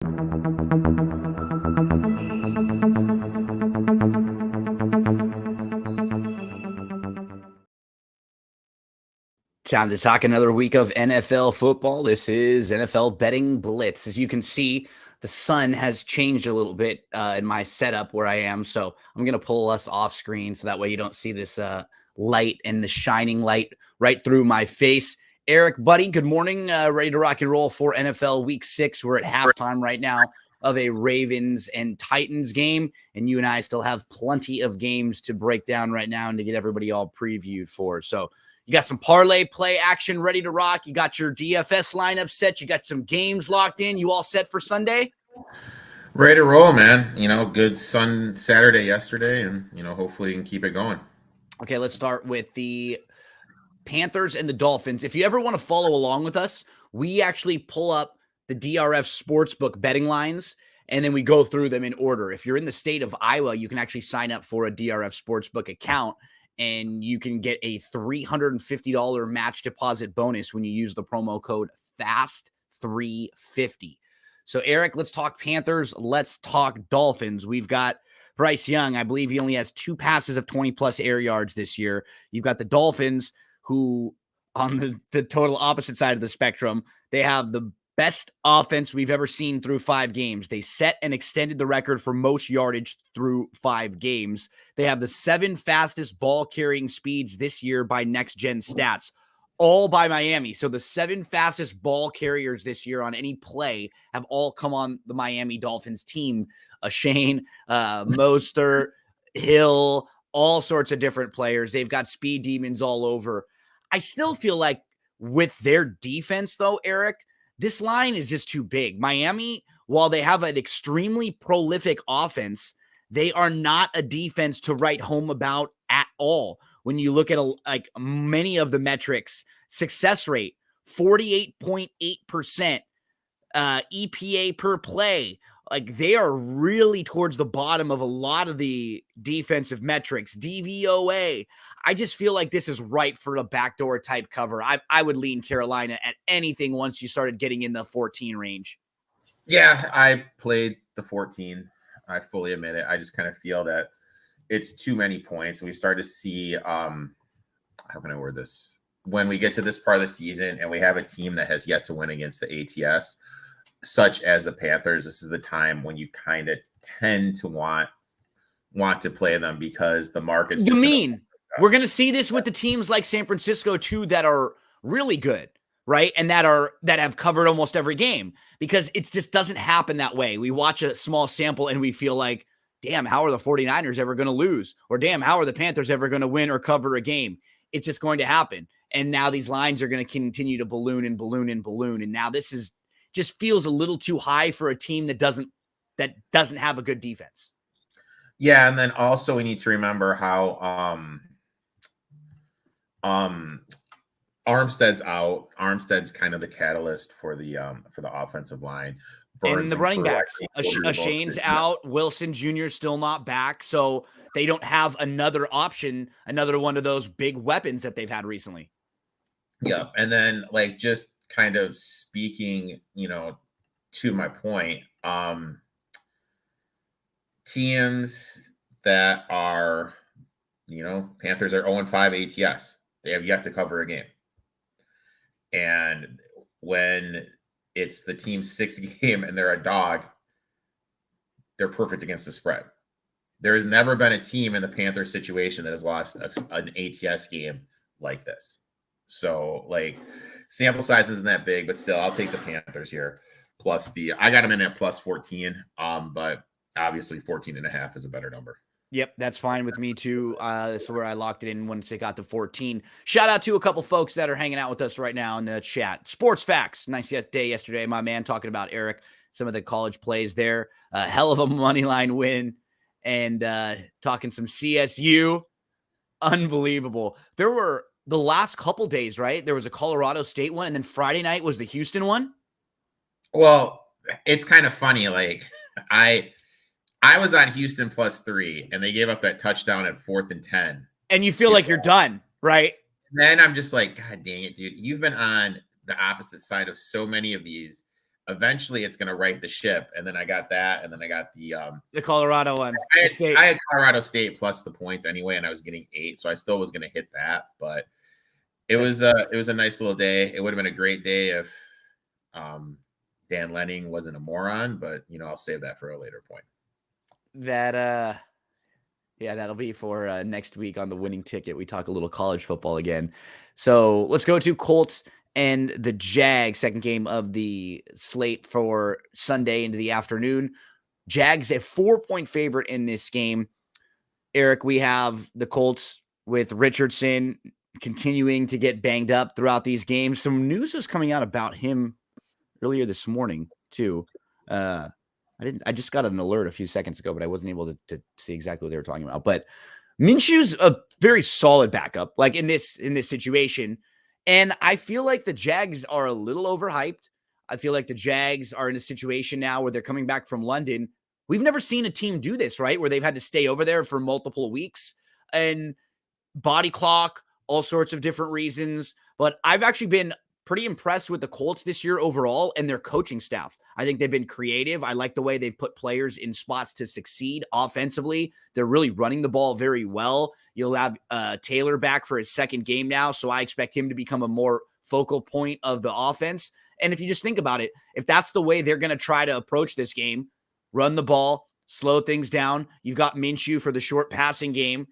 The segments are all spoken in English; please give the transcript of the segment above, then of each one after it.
Time to talk another week of NFL football. This is NFL Betting Blitz. As you can see, the sun has changed a little bit in my setup where I am. So I'm going to pull us off screen so that way you don't see this light and the shining light right through my face. Eric, buddy, good morning. Ready to rock and roll for NFL Week 6. We're at halftime right now of a Ravens and Titans game. And you and I still have plenty of games to break down right now and to get everybody all previewed for. So you got some parlay play action ready to rock. You got your DFS lineup set. You got some games locked in. You all set for Sunday? Ready to roll, man. Good Saturday yesterday, and, hopefully you can keep it going. Okay, let's start with the Panthers and the Dolphins. If you ever want to follow along with us, we actually pull up the DRF Sportsbook betting lines, and then we go through them in order. If you're in the state of Iowa, you can actually sign up for a DRF Sportsbook account, and you can get a $350 match deposit bonus when you use the promo code FAST350. So, Eric, let's talk Panthers. Let's talk Dolphins. We've got Bryce Young. I believe he only has 2 passes of 20-plus air yards this year. You've got the Dolphins, who on the total opposite side of the spectrum, they have the best offense we've ever seen through 5 games. They set and extended the record for most yardage through 5 games. They have the 7 fastest ball carrying speeds this year by next gen stats, all by Miami. So the 7 fastest ball carriers this year on any play have all come on the Miami Dolphins team. Shane, Mostert, Hill, all sorts of different players. They've got speed demons all over. I still feel like with their defense, though, Eric, this line is just too big. Miami, while they have an extremely prolific offense, they are not a defense to write home about at all. When you look at many of the metrics, success rate, 48.8%, EPA per play, they are really towards the bottom of a lot of the defensive metrics. DVOA. I just feel like this is ripe for a backdoor type cover. I would lean Carolina at anything once you started getting in the 14 range. Yeah, I played the 14. I fully admit it. I just kind of feel that it's too many points. We start to see, how can I word this? When we get to this part of the season and we have a team that has yet to win against the ATS, such as the Panthers, this is the time when you kind of tend to want to play them because the market's just we're going to see this with the teams like San Francisco too that are really good, right? And that have covered almost every game, because it just doesn't happen that way. We watch a small sample and we feel like, damn, how are the 49ers ever going to lose? Or damn, how are the Panthers ever going to win or cover a game? It's just going to happen. And now these lines are going to continue to balloon and balloon and balloon. And now this is just feels a little too high for a team that doesn't have a good defense. Yeah, and then also we need to remember how Armstead's out. Armstead's kind of the catalyst for the offensive line. And the running backs, Shane's out. Wilson Jr. still not back, so they don't have another option, another one of those big weapons that they've had recently. Yeah, and then just kind of speaking, to my point, teams that are, Panthers are 0-5 ATS. They have yet to cover a game. And when it's the team's 6th game and they're a dog, they're perfect against the spread. There has never been a team in the Panthers situation that has lost an ATS game like this. So, sample size isn't that big, but still, I'll take the Panthers here. Plus I got them in at plus 14, but obviously 14.5 is a better number. Yep, that's fine with me too. That's where I locked it in once they got to 14. Shout out to a couple folks that are hanging out with us right now in the chat. Sports Facts, nice day yesterday. My man talking about Eric, some of the college plays there. Hell of a money line win, and talking some CSU. Unbelievable. There were the last couple days, right? There was a Colorado State one, and then Friday night was the Houston one. Well, it's kind of funny. I was on Houston +3, and they gave up that touchdown at 4th and 10. And you feel like you're done, right? And then I'm just like, God dang it, dude. You've been on the opposite side of so many of these eventually it's going to right the ship. And then I got that. And then I got the Colorado one. I had Colorado State plus the points anyway, and I was getting 8. So I still was going to hit that. But it was a nice little day. It would have been a great day if Dan Lenning wasn't a moron. But, I'll save that for a later point. That, yeah, that'll be for next week on the winning ticket. We talk a little college football again. So let's go to Colts and the Jags, second game of the slate for Sunday into the afternoon. Jags a 4-point favorite in this game. Eric, we have the Colts with Richardson continuing to get banged up throughout these games. Some news was coming out about him earlier this morning too. I just got an alert a few seconds ago, but I wasn't able to see exactly what they were talking about. But Minshew's a very solid backup, like in this situation. And I feel like the Jags are a little overhyped. I feel like the Jags are in a situation now where they're coming back from London. We've never seen a team do this, right? Where they've had to stay over there for multiple weeks and body clock, all sorts of different reasons. But I've actually been pretty impressed with the Colts this year overall and their coaching staff. I think they've been creative. I like the way they've put players in spots to succeed offensively. They're really running the ball very well. You'll have Taylor back for his second game now, so I expect him to become a more focal point of the offense. And if you just think about it, if that's the way they're going to try to approach this game, run the ball, slow things down, you've got Minshew for the short passing game.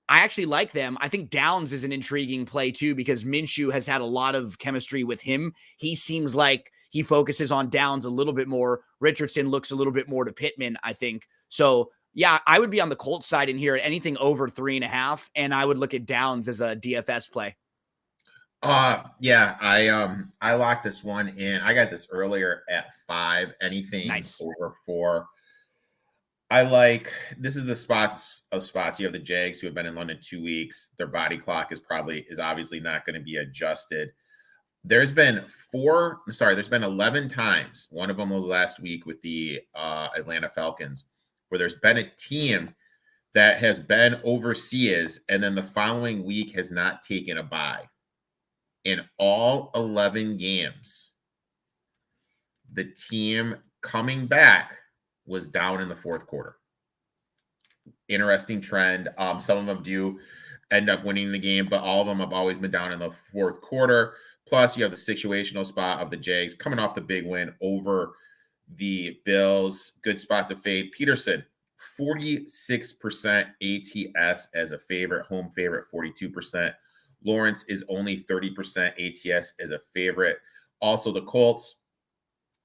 I actually like them. I think Downs is an intriguing play too, because Minshew has had a lot of chemistry with him. He seems like he focuses on Downs a little bit more. Richardson looks a little bit more to Pittman, I think. So yeah, I would be on the Colts side in here at anything over 3.5. And I would look at Downs as a DFS play. Yeah, I locked this one in. I got this earlier at 5. Anything nice. Over 4. This is the spots. You have the Jags who have been in London 2 weeks. Their body clock is obviously not going to be adjusted. There's been 11 times. One of them was last week with the Atlanta Falcons, where there's been a team that has been overseas and then the following week has not taken a bye. In all 11 games, the team coming back was down in the fourth quarter. Interesting trend. Some of them do end up winning the game, but all of them have always been down in the fourth quarter. Plus, you have the situational spot of the Jags coming off the big win over the Bills. Good spot to fade. Peterson, 46% ATS as a favorite, home favorite, 42%. Lawrence is only 30% ATS as a favorite. Also, the Colts,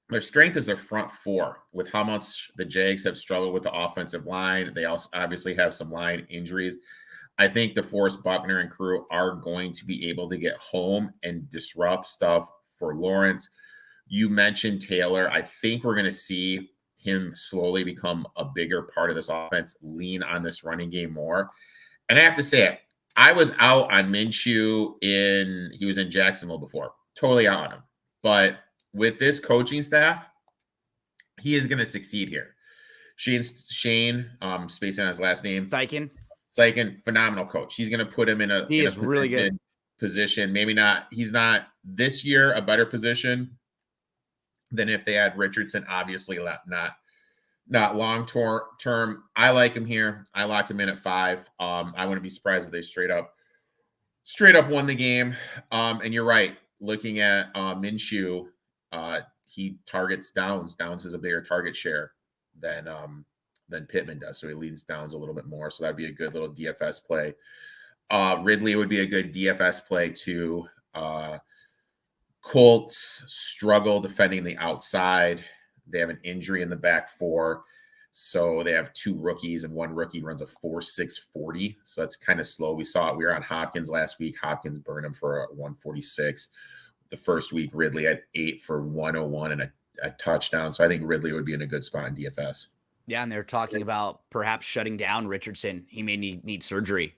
their strength is their front 4, with how much the Jags have struggled with the offensive line. They also obviously have some line injuries. I think DeForest Buckner and crew are going to be able to get home and disrupt stuff for Lawrence. You mentioned Taylor. I think we're going to see him slowly become a bigger part of this offense, lean on this running game more. And I have to say it, I was out on Minshew he was in Jacksonville before. Totally out on him. But with this coaching staff, he is going to succeed here. Shane, spacing on his last name. Steichen, phenomenal coach. He's going to put him in a really good position. Maybe not. He's not this year a better position than if they had Richardson. Obviously, not long term. I like him here. I locked him in at 5. I wouldn't be surprised if they straight up won the game. And you're right. Looking at Minshew, he targets Downs. Downs has a bigger target share than Pittman does, so he leads Downs a little bit more. So that'd be a good little DFS play. Ridley would be a good DFS play too. Colts struggle defending the outside. They have an injury in the back 4. So they have 2 rookies, and one rookie runs a 4.6 40. So that's kind of slow. We saw it. We were on Hopkins last week. Hopkins burned him for a 146. The first week, Ridley had 8 for 101 and a touchdown. So I think Ridley would be in a good spot in DFS. Yeah, and they're talking about perhaps shutting down Richardson. He may need surgery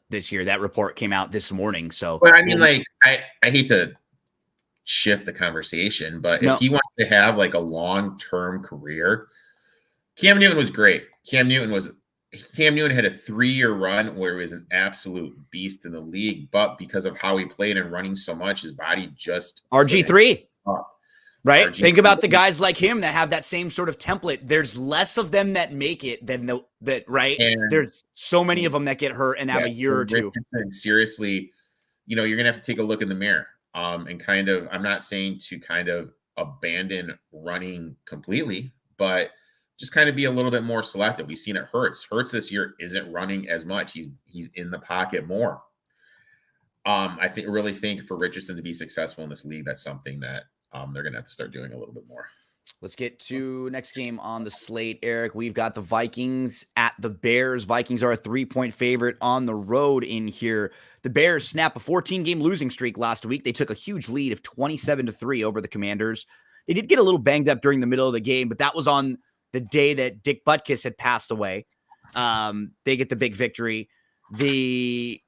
this year. That report came out this morning. So, but I mean, I hate to shift the conversation, but if he wants to have like a long-term career, Cam Newton was great. Cam Newton had a 3-year run where he was an absolute beast in the league, but because of how he played and running so much, his body just RG3. Right? RG. Think about the guys like him that have that same sort of template. There's less of them that make it than right? And There's so many of them that get hurt and have a year or two. Richardson, seriously, you're going to have to take a look in the mirror. And kind of, I'm not saying to kind of abandon running completely, but just kind of be a little bit more selective. We've seen it Hurts. Hurts this year isn't running as much. He's in the pocket more. I really think for Richardson to be successful in this league, that's something that they're going to have to start doing a little bit more. Let's get to next game on the slate, Eric. We've got the Vikings at the Bears. Vikings are a 3-point favorite on the road in here. The Bears snapped a 14-game losing streak last week. They took a huge lead of 27-3 over the Commanders. They did get a little banged up during the middle of the game, but that was on the day that Dick Butkus had passed away. They get the big victory. The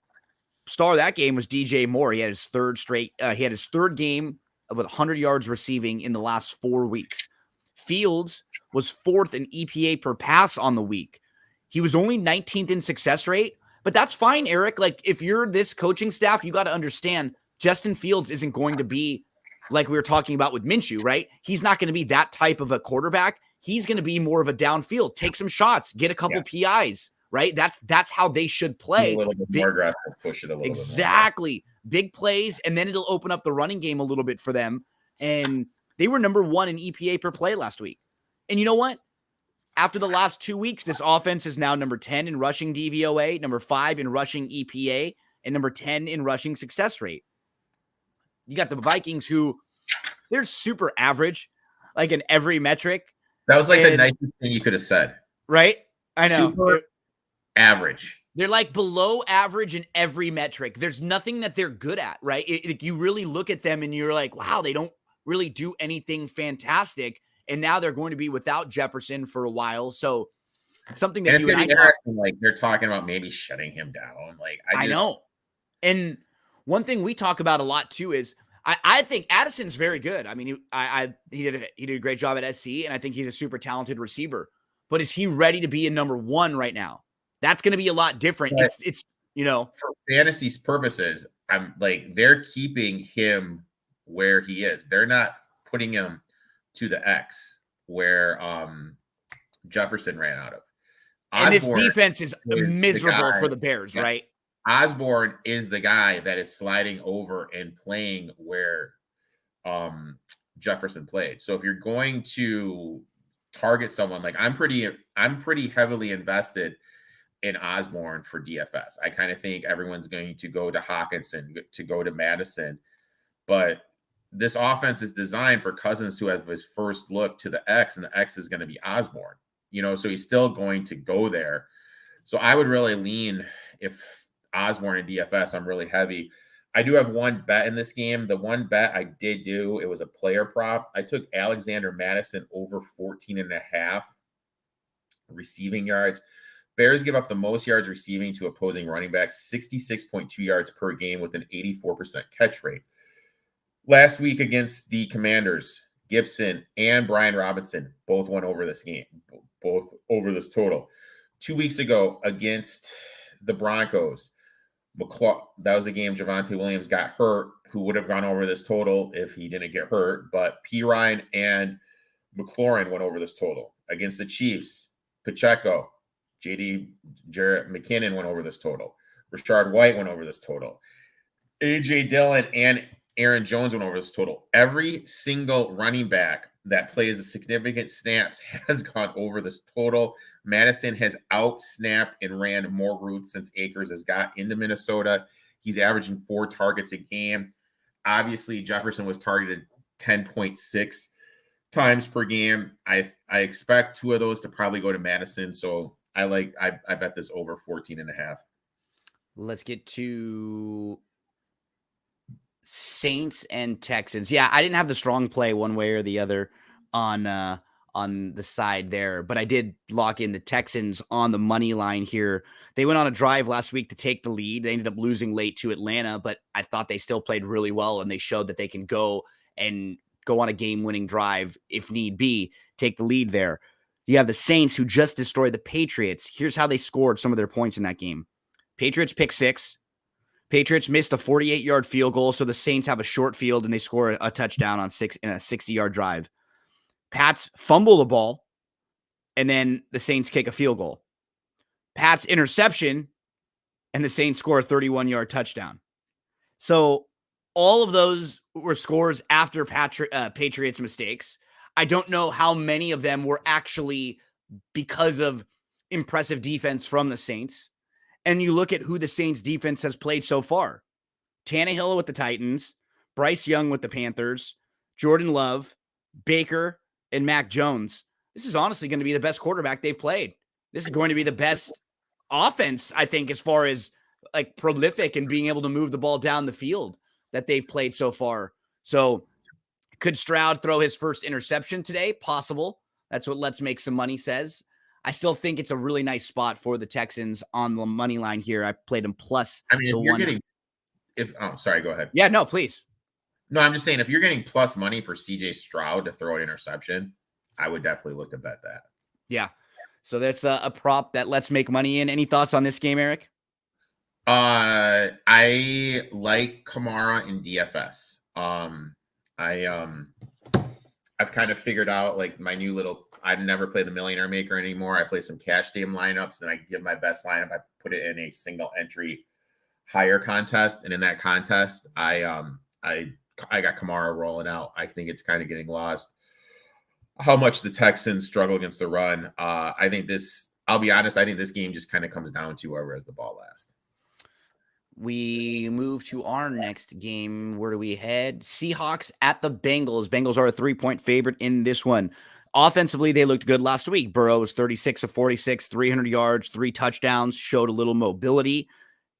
star of that game was DJ Moore. He had his third game with 100 yards receiving in the last 4 weeks. Fields was 4th in EPA per pass on the week. He was only 19th in success rate, but that's fine, Eric. Like, if you're this coaching staff, you got to understand Justin Fields isn't going to be like we were talking about with Minshew, right? He's not going to be that type of a quarterback. He's going to be more of a downfield, take some shots, get a couple PIs, right? That's how they should play. A little bit more aggressive, push it a little bit more. Exactly. Big plays, and then it'll open up the running game a little bit for them. And they were number 1 in EPA per play last week. And you know what? After the last 2 weeks, this offense is now number 10 in rushing DVOA, number 5 in rushing EPA, and number 10 in rushing success rate. You got the Vikings, who they're super average, like in every metric. That was like the nicest thing you could have said. Right? I know. Super average. They're like below average in every metric. There's nothing that they're good at, right? You really look at them and you're like, wow, they don't really do anything fantastic. And now they're going to be without Jefferson for a while. So it's something that it's going to be interesting. Like, they're talking about maybe shutting him down. Like, I know. And one thing we talk about a lot too is I think Addison's very good. I mean, he did a great job at SC, and I think he's a super talented receiver. But is he ready to be a number 1 right now? That's going to be a lot different. But it's for fantasy's purposes, I'm like, they're keeping him where he is. They're not putting him to the X where Jefferson ran out of. And this defense is miserable for the Bears, right? Osborne is the guy that is sliding over and playing where Jefferson played. So if you're going to target someone, like, I'm pretty heavily invested in Osborne for DFS. I kind of think everyone's going to go to Hawkinson, to go to Madison, but this offense is designed for Cousins to have his first look to the X, and the X is going to be Osborne, so he's still going to go there. So I would really lean, if Osborne and DFS, I'm really heavy. I do have one bet in this game. The one bet I did do, it was a player prop. I took Alexander Madison over 14.5 receiving yards. Bears give up the most yards receiving to opposing running backs, 66.2 yards per game with an 84% catch rate. Last week against the Commanders, Gibson and Brian Robinson both went over this game, both over this total. 2 weeks ago against the Broncos, that was a game Javonte Williams got hurt, who would have gone over this total if he didn't get hurt. But Pirine and McLaurin went over this total. Against the Chiefs, Pacheco, Jarrett McKinnon went over this total. Rashard White went over this total. A.J. Dillon and Aaron Jones went over this total. Every single running back that plays a significant snaps has gone over this total. Madison has out-snapped and ran more routes since Akers has got into Minnesota. He's averaging 4 targets a game. Obviously, Jefferson was targeted 10.6 times per game. I expect 2 of those to probably go to Madison. So I bet this over 14.5. Let's get to Saints and Texans. Yeah, I didn't have the strong play one way or the other on the side there, but I did lock in the Texans on the money line here. They went on a drive last week to take the lead. They ended up losing late to Atlanta, but I thought they still played really well, and they showed that they can go on a game-winning drive if need be, take the lead there. You have the Saints, who just destroyed the Patriots. Here's how they scored some of their points in that game. Patriots pick 6. Patriots missed a 48-yard field goal, so the Saints have a short field and they score a touchdown on in a 60-yard drive. Pats fumble the ball, and then the Saints kick a field goal. Pats interception, and the Saints score a 31-yard touchdown. So all of those were scores after Patriots mistakes. I don't know how many of them were actually because of impressive defense from the Saints. And you look at who the Saints defense has played so far. Tannehill with the Titans, Bryce Young with the Panthers, Jordan Love, Baker, and Mac Jones. This is honestly going to be the best quarterback they've played. This is going to be the best offense, I think, as far as like prolific and being able to move the ball down the field that they've played so far. So could Stroud throw his first interception today? Possible. That's what Let's Make Some Money says. I still think it's a really nice spot for the Texans on the money line here. I played them plus. I mean, sorry, go ahead. Yeah, no, please. No, I'm just saying if you're getting plus money for CJ Stroud to throw an interception, I would definitely look to bet that. Yeah. So that's a prop that Let's Make Money in. Any thoughts on this game, Eric? I like Kamara in DFS. I've kind of figured out like my new little, I never play the Millionaire Maker anymore. I play some cash game lineups and I give my best lineup. I put it in a single entry higher contest. And in that contest, I got Kamara rolling out. I think it's kind of getting lost how much the Texans struggle against the run. I'll be honest, I think this game just kind of comes down to whoever has the ball last. We move to our next game. Where do we head? Seahawks at the Bengals. Bengals are a 3-point favorite in this one. Offensively, they looked good last week. Burrow was 36 of 46, 300 yards, 3 touchdowns, showed a little mobility.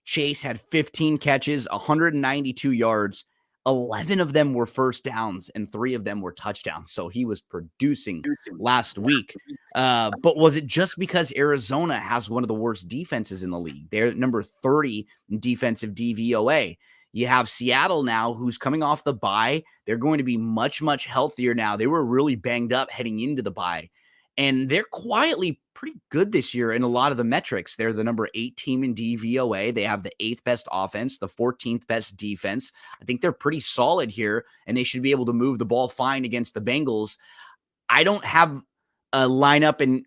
Chase had 15 catches, 192 yards. 11 of them were first downs and 3 of them were touchdowns. So he was producing last week. But was it just because Arizona has one of the worst defenses in the league? They're number 30 in defensive DVOA. You have Seattle now, who's coming off the bye. They're going to be much, much healthier now. They were really banged up heading into the bye. And they're quietly pretty good this year in a lot of the metrics. They're the number 8 team in DVOA. They have the 8th best offense, the 14th best defense. I think they're pretty solid here, and they should be able to move the ball fine against the Bengals. I don't have a lineup and,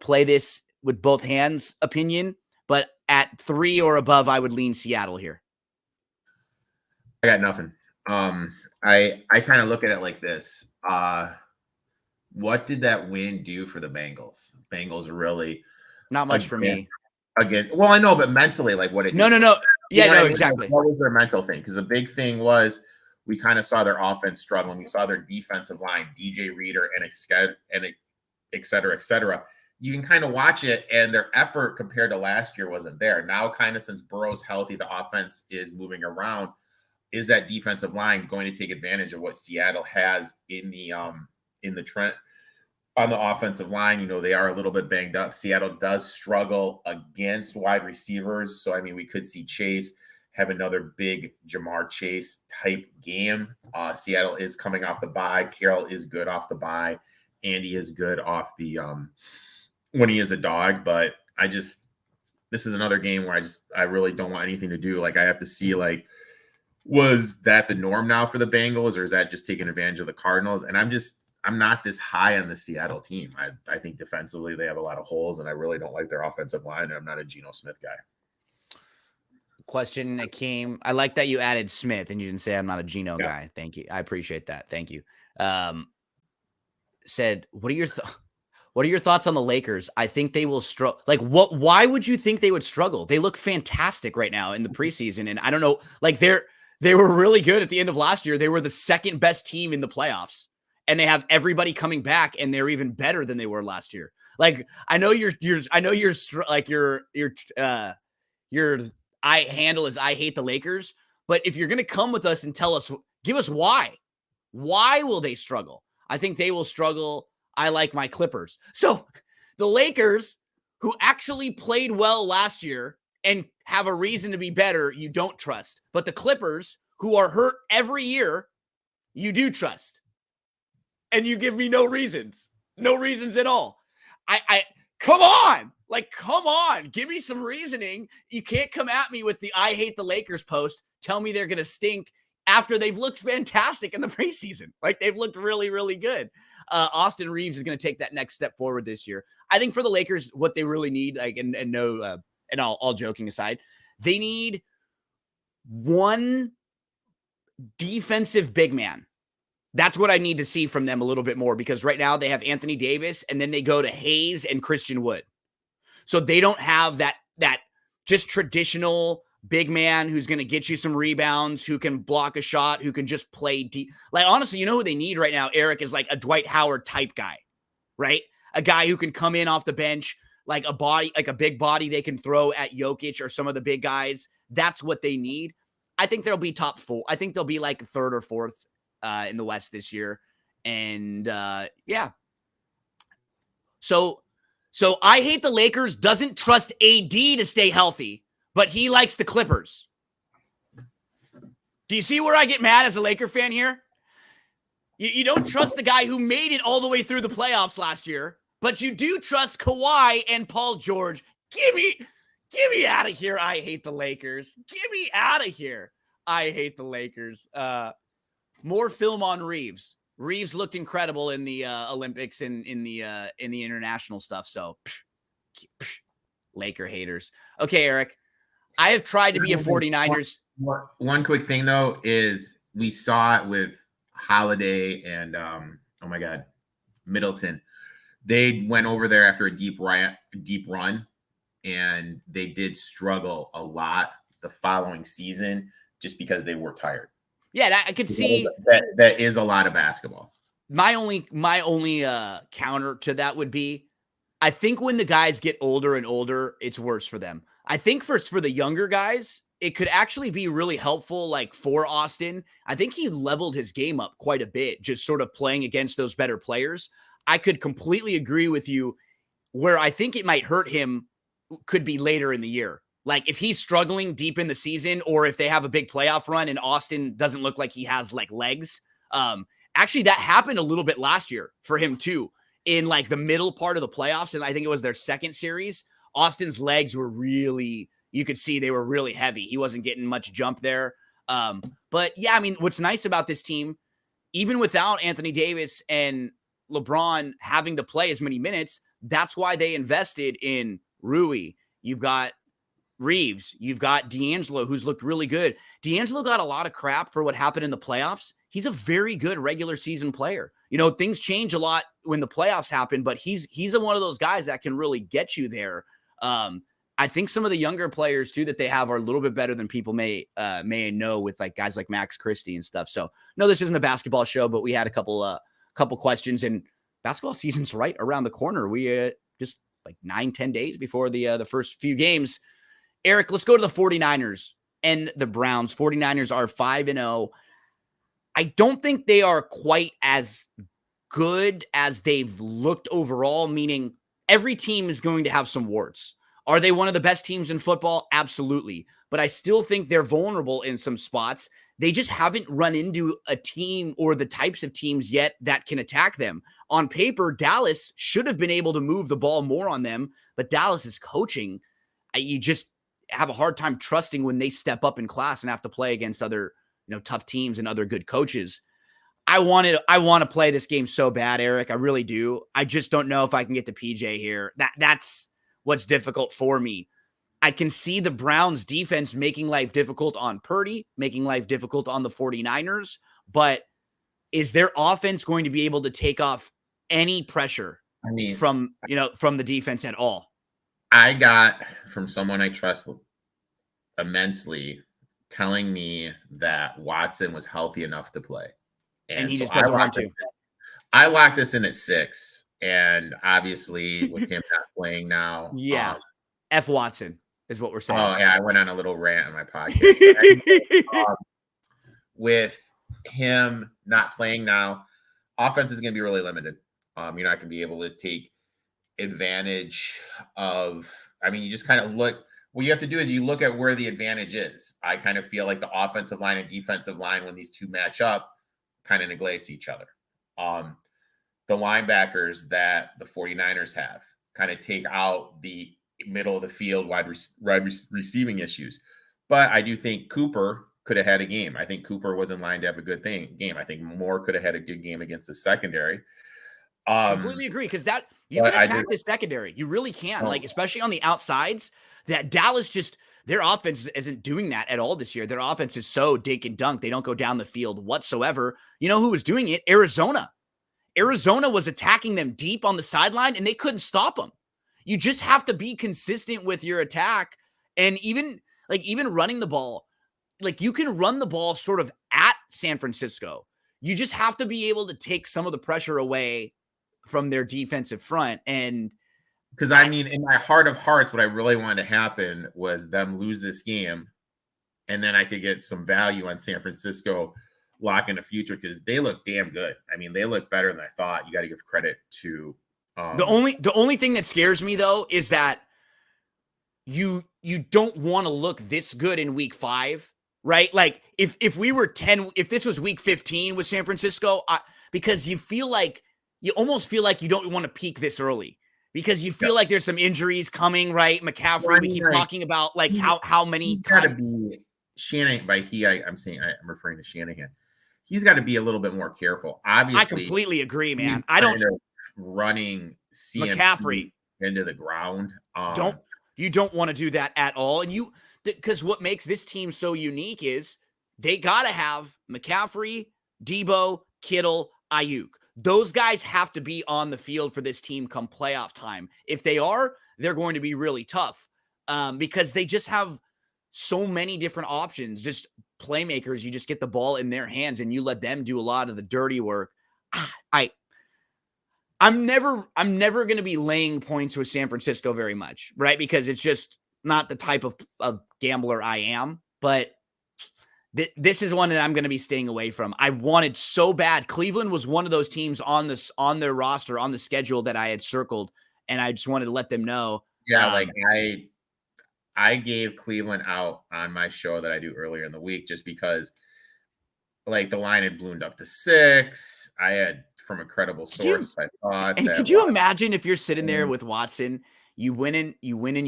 play this with both hands opinion, but at 3 or above, I would lean Seattle here. I got nothing. I kind of look at it like this. What did that win do for the Bengals? Bengals really not much for me. Again, well, I know, but mentally, like what it No. Yeah, no, exactly. What was their mental thing? Because the big thing was we kind of saw their offense struggling. We saw their defensive line, DJ Reader and et cetera. You can kind of watch it, and their effort compared to last year wasn't there. Now, kind of since Burrow's healthy, the offense is moving around. Is that defensive line going to take advantage of what Seattle has in the trend on the offensive line? They are a little bit banged up. Seattle does struggle against wide receivers. So, I mean, we could see Chase have another big Jamar Chase type game. Seattle is coming off the bye. Carroll is good off the bye. Andy is good off the when he is a dog. But this is another game where I really don't want anything to do. Like, I have to see, like, was that the norm now for the Bengals, or is that just taking advantage of the Cardinals? And I'm not this high on the Seattle team. I think defensively they have a lot of holes, and I really don't like their offensive line, and I'm not a Geno Smith guy. Question that came. I like that you added Smith, and you didn't say I'm not a Geno guy. Thank you. I appreciate that. Thank you. Said, what are your thoughts on the Lakers? I think they will struggle. Like, why would you think they would struggle? They look fantastic right now in the preseason, and I don't know. Like, they were really good at the end of last year. They were the second best team in the playoffs. And they have everybody coming back, and they're even better than they were last year. Like, I know your handle is I hate the Lakers, but if you're going to come with us and give us why will they struggle? I think they will struggle. I like my Clippers. So the Lakers, who actually played well last year and have a reason to be better, you don't trust. But the Clippers, who are hurt every year, you do trust. And you give me no reasons at all. I come on. Like, come on, give me some reasoning. You can't come at me with the I hate the Lakers post. Tell me they're going to stink after they've looked fantastic in the preseason. Like, they've looked really, really good. Austin Reeves is going to take that next step forward this year. I think for the Lakers, what they really need, like, and all joking aside, they need one defensive big man. That's what I need to see from them a little bit more, because right now they have Anthony Davis and then they go to Hayes and Christian Wood. So they don't have that just traditional big man who's going to get you some rebounds, who can block a shot, who can just play deep. Like, honestly, you know who they need right now, Erik, is like a Dwight Howard type guy, right? A guy who can come in off the bench, like a big body they can throw at Jokic or some of the big guys. That's what they need. I think they'll be top 4. I think they'll be like third or fourth in the West this year. And yeah. So I hate the Lakers doesn't trust AD to stay healthy, but he likes the Clippers. Do you see where I get mad as a Laker fan here? You don't trust the guy who made it all the way through the playoffs last year, but you do trust Kawhi and Paul George. Get me out of here. I hate the Lakers. Get me out of here. I hate the Lakers. More film on Reeves. Reeves looked incredible in the Olympics and in the international stuff. So, Laker haters. Okay, Erik, I have tried to be a 49ers. One quick thing, though, is we saw it with Holiday and, oh my God, Middleton. They went over there after a deep run, and they did struggle a lot the following season just because they were tired. Yeah, I could see that is a lot of basketball. My only counter to that would be, I think when the guys get older and older, it's worse for them. I think for the younger guys, it could actually be really helpful, like for Austin. I think he leveled his game up quite a bit, just sort of playing against those better players. I could completely agree with you. Where I think it might hurt him could be later in the year. Like if he's struggling deep in the season, or if they have a big playoff run and Austin doesn't look like he has like legs. Actually, that happened a little bit last year for him too, in like the middle part of the playoffs. And I think it was their second series. Austin's legs were really, you could see they were really heavy. He wasn't getting much jump there. But yeah, I mean, what's nice about this team, even without Anthony Davis and LeBron having to play as many minutes, that's why they invested in Rui. You've got Reeves. You've got D'Angelo, who's looked really good. D'Angelo got a lot of crap for what happened in the playoffs. He's a very good regular season player. You know, things change a lot when the playoffs happen, but he's one of those guys that can really get you there. I think some of the younger players too that they have are a little bit better than people may know, with like guys like Max Christie and stuff. So no, this isn't a basketball show, but we had a couple questions, and basketball season's right around the corner. We just like 9-10 days before the first few games. Erik, let's go to the 49ers and the Browns. 49ers are 5-0. I don't think they are quite as good as they've looked overall, meaning every team is going to have some warts. Are they one of the best teams in football? Absolutely. But I still think they're vulnerable in some spots. They just haven't run into a team or the types of teams yet that can attack them. On paper, Dallas should have been able to move the ball more on them, but Dallas's coaching, you just have a hard time trusting when they step up in class and have to play against other, tough teams and other good coaches. I want to play this game so bad, Erik. I really do. I just don't know if I can get to PJ here. That's what's difficult for me. I can see the Browns defense making life difficult on Purdy, making life difficult on the 49ers, but is their offense going to be able to take off any pressure from the defense at all? I got from someone I trust immensely telling me that Watson was healthy enough to play. And he just doesn't want to. I locked this in at 6. And obviously with him not playing now. Yeah. F Watson is what we're saying. Oh yeah. I went on a little rant on my podcast. With him not playing now, offense is going to be really limited. You're not going to be able to take advantage of, you just kind of look, what you have to do is you look at where the advantage is. I kind of feel like the offensive line and defensive line, when these two match up, kind of neglects each other. The linebackers that the 49ers have kind of take out the middle of the field, receiving issues. But I do think Cooper could have had a game. I think Cooper was in line to have a good game. I think Moore could have had a good game against the secondary. Completely agree, because that you but can attack this secondary. You really can, like especially on the outsides. That Dallas just their offense isn't doing that at all this year. Their offense is so dink and dunk. They don't go down the field whatsoever. You know who was doing it? Arizona. Arizona was attacking them deep on the sideline, and they couldn't stop them. You just have to be consistent with your attack, and even running the ball. Like you can run the ball sort of at San Francisco. You just have to be able to take some of the pressure away from their defensive front. And because I mean, in my heart of hearts, what I really wanted to happen was them lose this game, and then I could get some value on San Francisco lock in the future, because they look damn good. I mean, they look better than I thought. You got to give credit to the only thing that scares me though is that you don't want to look this good in week 5, right? Like if we were 10, if this was week 15 with San Francisco, because you almost feel like you don't want to peak this early, because you feel like there's some injuries coming, right? McCaffrey, we keep talking about like how many times. Got to be Shanahan. By I'm referring to Shanahan. He's got to be a little bit more careful. Obviously, I completely agree, man. I don't running CMC McCaffrey into the ground. You don't want to do that at all. And because what makes this team so unique is they got to have McCaffrey, Debo, Kittle, Ayuk. Those guys have to be on the field for this team come playoff time. If they are, they're going to be really tough because they just have so many different options, just playmakers. You just get the ball in their hands and you let them do a lot of the dirty work. I'm never going to be laying points with San Francisco very much, right? Because it's just not the type of gambler I am. But this is one that I'm going to be staying away from. I wanted so bad. Cleveland was one of those teams on their roster, on the schedule that I had circled, and I just wanted to let them know. Yeah, I gave Cleveland out on my show that I do earlier in the week just because like the line had ballooned up to 6. I had from a credible source. I thought. And could you imagine if you're sitting there with Watson, you win and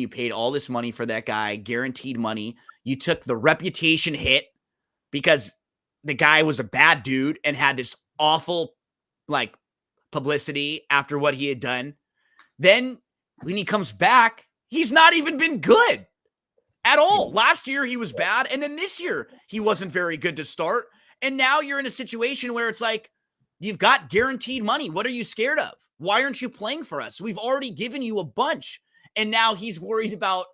you paid all this money for that guy, guaranteed money. You took the reputation hit because the guy was a bad dude and had this awful like publicity after what he had done. Then when he comes back, he's not even been good at all. Last year he was bad, and then this year he wasn't very good to start. And now you're in a situation where it's like, you've got guaranteed money. What are you scared of? Why aren't you playing for us? We've already given you a bunch. And now he's worried about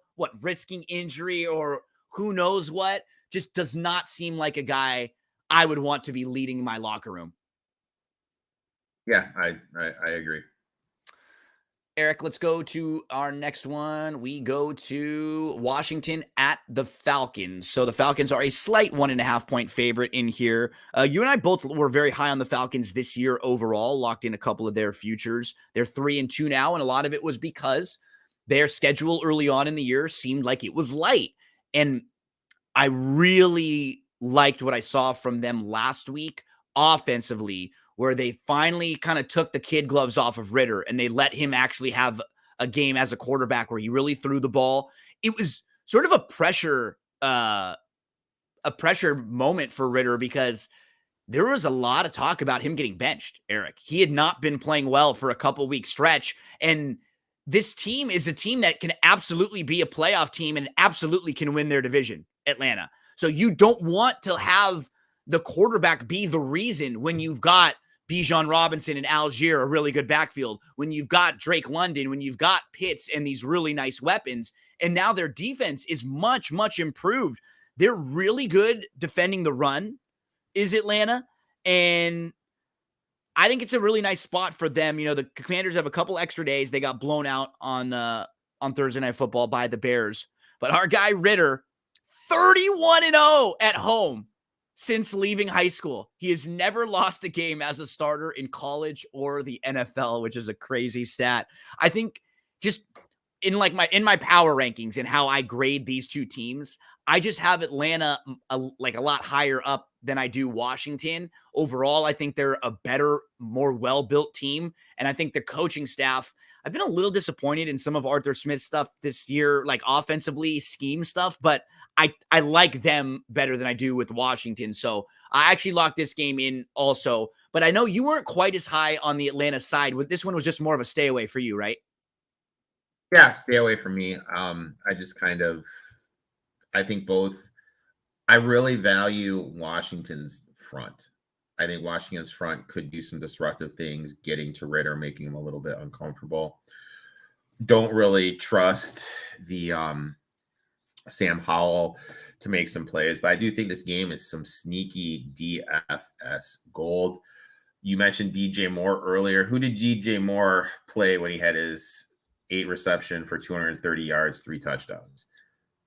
risking injury or who knows what. Just does not seem like a guy I would want to be leading my locker room. Yeah, I agree. Erik, let's go to our next one. We go to Washington at the Falcons. So the Falcons are a slight 1.5 point favorite in here. You and I both were very high on the Falcons this year overall, locked in a couple of their futures. They're 3-2 now, and a lot of it was because their schedule early on in the year seemed like it was light. And I really liked what I saw from them last week offensively, where they finally kind of took the kid gloves off of Ritter and they let him actually have a game as a quarterback where he really threw the ball. It was sort of a pressure moment for Ritter because there was a lot of talk about him getting benched, Erik. He had not been playing well for a couple week stretch. And this team is a team that can absolutely be a playoff team and absolutely can win their division, Atlanta. So you don't want to have the quarterback be the reason when you've got Bijan Robinson and Algier, a really good backfield, when you've got Drake London, when you've got Pitts and these really nice weapons. And now their defense is much, much improved. They're really good defending the run, is Atlanta. And I think it's a really nice spot for them. You know, the Commanders have a couple extra days. They got blown out on Thursday Night Football by the Bears. But our guy Ritter, 31-0 at home since leaving high school. He has never lost a game as a starter in college or the NFL, which is a crazy stat. I think just in my power rankings and how I grade these two teams, I just have Atlanta a lot higher up than I do Washington. Overall, I think they're a better, more well-built team. And I think the coaching staff, I've been a little disappointed in some of Arthur Smith's stuff this year, like offensively scheme stuff, but I like them better than I do with Washington. So I actually locked this game in also, but I know you weren't quite as high on the Atlanta side. This one was just more of a stay away for you, right? Yeah, stay away from me. I just I think both. I really value Washington's front. I think Washington's front could do some disruptive things, getting to Ritter, making him a little bit uncomfortable. Don't really trust the Sam Howell to make some plays, but I do think this game is some sneaky DFS gold. You mentioned DJ Moore earlier. Who did DJ Moore play when he had his 8 reception for 230 yards, 3 touchdowns?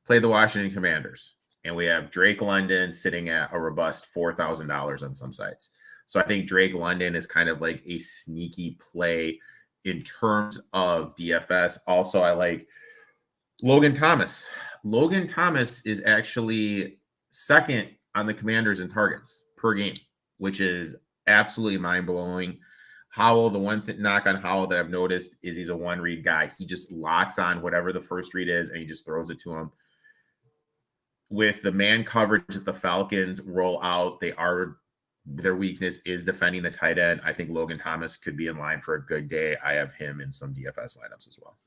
Played the Washington Commanders. And we have Drake London sitting at a robust $4,000 on some sites. So I think Drake London is kind of like a sneaky play in terms of DFS. Also, I like Logan Thomas. Logan Thomas is actually second on the Commanders in targets per game, which is absolutely mind-blowing. Howell, the one knock on Howell that I've noticed is he's a one-read guy. He just locks on whatever the first read is, and he just throws it to him. With the man coverage that the Falcons roll out, their weakness is defending the tight end. I think Logan Thomas could be in line for a good day. I have him in some DFS lineups as well.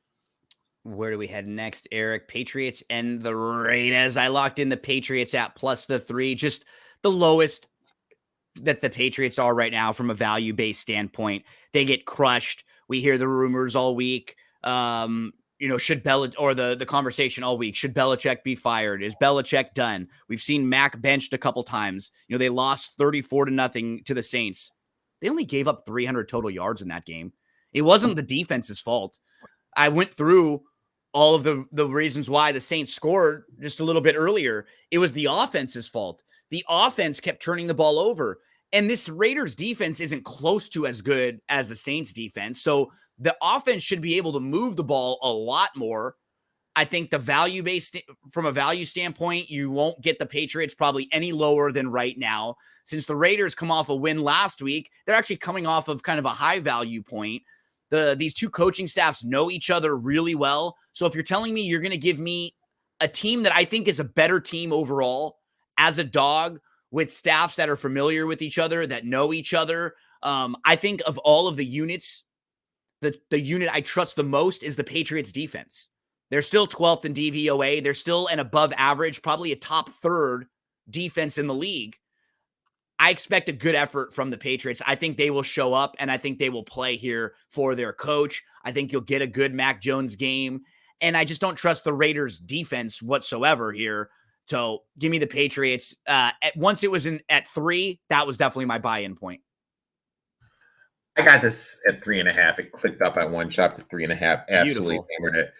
Where do we head next, Eric? Patriots and the Raiders. I locked in the Patriots at +3, just the lowest that the Patriots are right now from a value-based standpoint. They get crushed. We hear the rumors all week. Should the conversation all week, should Belichick be fired? Is Belichick done? We've seen Mac benched a couple times. They lost 34-0 to the Saints. They only gave up 300 total yards in that game. It wasn't the defense's fault. I went through all of the reasons why the Saints scored just a little bit earlier. It was the offense's fault. The offense kept turning the ball over. And this Raiders defense isn't close to as good as the Saints defense. So the offense should be able to move the ball a lot more. I think from a value standpoint, you won't get the Patriots probably any lower than right now. Since the Raiders come off a win last week, they're actually coming off of kind of a high value point. These two coaching staffs know each other really well. So if you're telling me you're going to give me a team that I think is a better team overall as a dog with staffs that are familiar with each other, that know each other, I think of all of the units, the unit I trust the most is the Patriots defense. They're still 12th in DVOA. They're still an above average, probably a top third defense in the league. I expect a good effort from the Patriots. I think they will show up, and I think they will play here for their coach. I think you'll get a good Mac Jones game, and I just don't trust the Raiders defense whatsoever here. So give me the Patriots. Once it was at 3, that was definitely my buy-in point. I got this at 3.5. It clicked up at one chop to 3.5. Absolutely hammered it.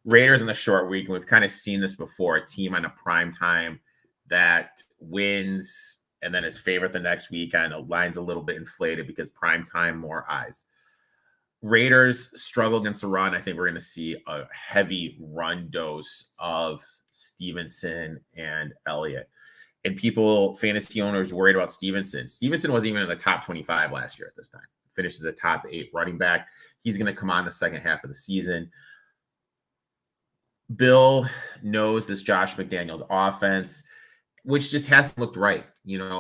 Raiders in the short week, and we've kind of seen this before, a team on a prime time that wins and then is favored the next week, and the line's a little bit inflated because prime time, more eyes. Raiders struggle against the run. I think we're going to see a heavy run dose of Stevenson and Elliott. And fantasy owners, worried about Stevenson. Stevenson wasn't even in the top 25 last year at this time. Finishes a top 8 running back. He's going to come on the second half of the season. Bill knows this Josh McDaniels offense, which just hasn't looked right.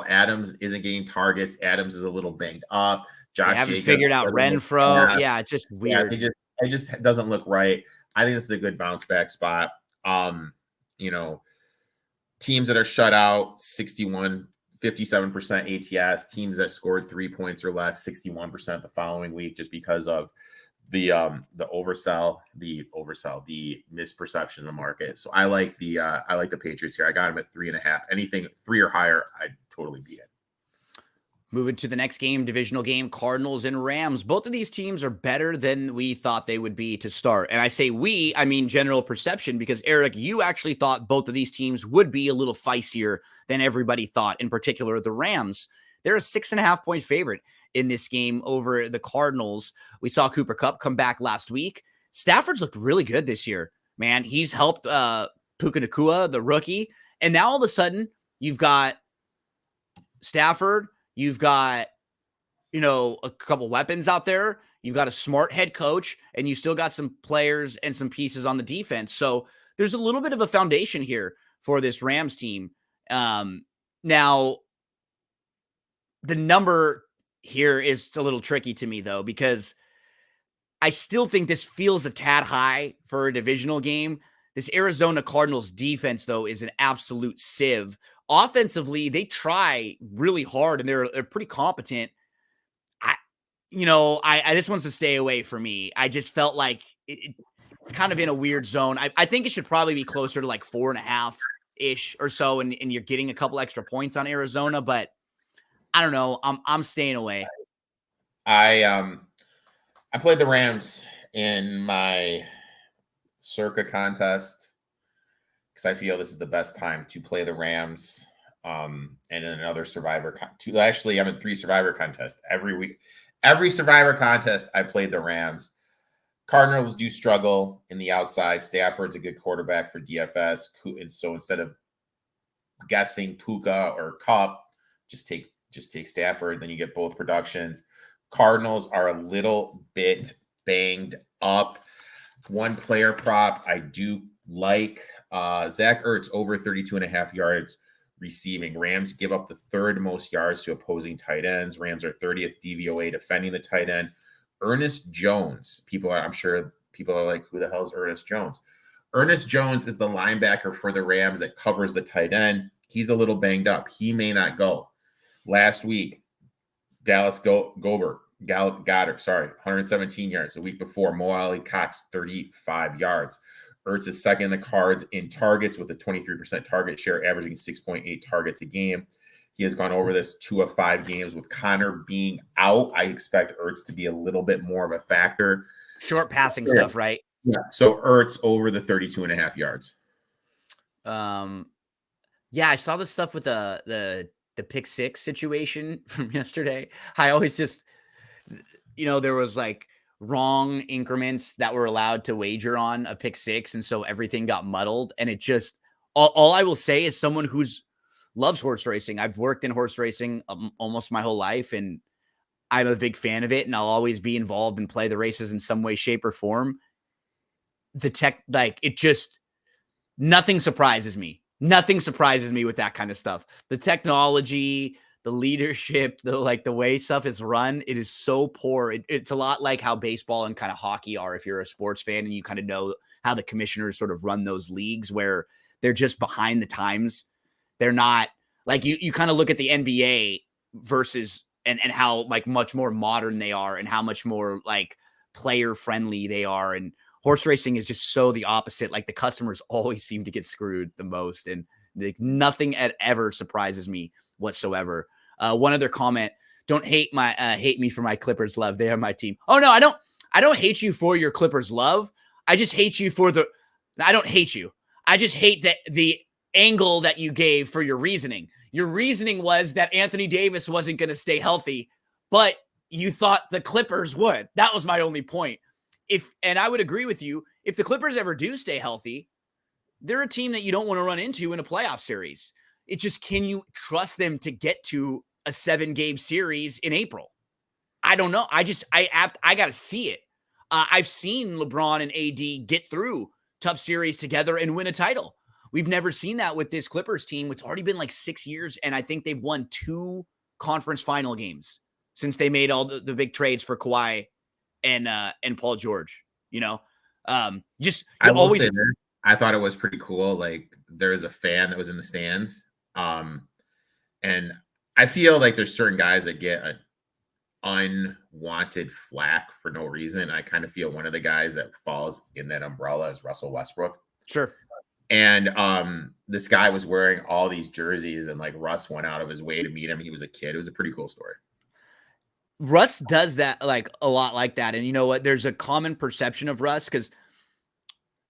Adams isn't getting targets. Adams is a little banged up. Josh haven't figured out Renfro. Yeah, it's just weird. Yeah, it just doesn't look right. I think this is a good bounce back spot. Teams that are shut out, 57% ATS. Teams that scored 3 points or less, 61% the following week, just because of the misperception in the market. So I like the Patriots here. I got them at 3.5. Anything 3 or higher, I'd totally be it. Moving to the next game, divisional game, Cardinals and Rams. Both of these teams are better than we thought they would be to start. And I say we, I mean general perception, because Eric, you actually thought both of these teams would be a little feistier than everybody thought. In particular, the Rams. They're a 6.5-point favorite in this game over the Cardinals. We saw Cooper Kupp come back last week. Stafford's looked really good this year, man. He's helped Puka Nacua, the rookie. And now all of a sudden, you've got Stafford. You've got, a couple weapons out there. You've got a smart head coach, and you still got some players and some pieces on the defense. So there's a little bit of a foundation here for this Rams team. Now, the number here is a little tricky to me, though, because I still think this feels a tad high for a divisional game. This Arizona Cardinals defense, though, is an absolute sieve. Offensively, they try really hard, and they're pretty competent. This one's to stay away for me. I just felt like it's kind of in a weird zone. I think it should probably be closer to like 4.5-ish or so, and you're getting a couple extra points on Arizona, but I don't know. I'm staying away. I played the Rams in my Circa contest because I feel this is the best time to play the Rams. And in another Survivor, actually, I'm in 3 Survivor contests every week. Every Survivor contest, I played the Rams. Cardinals do struggle in the outside. Stafford's a good quarterback for DFS. And so instead of guessing Puka or Kupp, just take Stafford. Then you get both productions. Cardinals are a little bit banged up. One player prop I do like. Zach Ertz over 32.5 yards receiving. Rams give up the 3rd most yards to opposing tight ends. Rams are 30th DVOA defending the tight end. Ernest Jones. I'm sure people are like, who the hell is Ernest Jones? Ernest Jones is the linebacker for the Rams that covers the tight end. He's a little banged up. He may not go. Last week, Dallas Goddard, 117 yards. The week before, Mo Ali Cox, 35 yards. Ertz is second in the cards in targets with a 23% target share, averaging 6.8 targets a game. He has gone over this 2 of 5 games. With Connor being out, I expect Ertz to be a little bit more of a factor. Short passing stuff, right? Yeah. So Ertz over the 32.5 yards. Yeah, I saw the stuff with the pick 6 situation from yesterday. I always just, there was like wrong increments that were allowed to wager on a pick 6, and so everything got muddled. And it just all I will say is someone who's loves horse racing. I've worked in horse racing almost my whole life, and I'm a big fan of it, and I'll always be involved and play the races in some way, shape, or form. The tech, like, it just nothing surprises me. Nothing surprises me with that kind of stuff. The technology, the leadership, the way stuff is run, it is so poor. It's a lot like how baseball and kind of hockey are if you're a sports fan and you kind of know how the commissioners sort of run those leagues where they're just behind the times. They're not like you kind of look at the NBA versus and how like much more modern they are and how much more like player friendly they are. And horse racing is just so the opposite. Like the customers always seem to get screwed the most, and like nothing ever surprises me whatsoever. One other comment: don't hate me for my Clippers love. They are my team. Oh no, I don't hate you for your Clippers love. I just hate you for I don't hate you. I just hate that the angle that you gave for your reasoning. Your reasoning was that Anthony Davis wasn't going to stay healthy, but you thought the Clippers would. That was my only point. And I would agree with you, if the Clippers ever do stay healthy, they're a team that you don't want to run into in a playoff series. It's just, can you trust them to get to a 7-game series in April? I don't know. I got to see it. I've seen LeBron and AD get through tough series together and win a title. We've never seen that with this Clippers team. It's already been like 6 years, and I think they've won 2 conference final games since they made all the big trades for Kawhi and Paul George. I thought it was pretty cool. Like, there was a fan that was in the stands, and I feel like there's certain guys that get an unwanted flack for no reason. I kind of feel one of the guys that falls in that umbrella is Russell Westbrook. Sure. And this guy was wearing all these jerseys, and like Russ went out of his way to meet him. He was a kid. It was a pretty cool story. Russ does that like a lot like that. And you know what? There's a common perception of Russ, because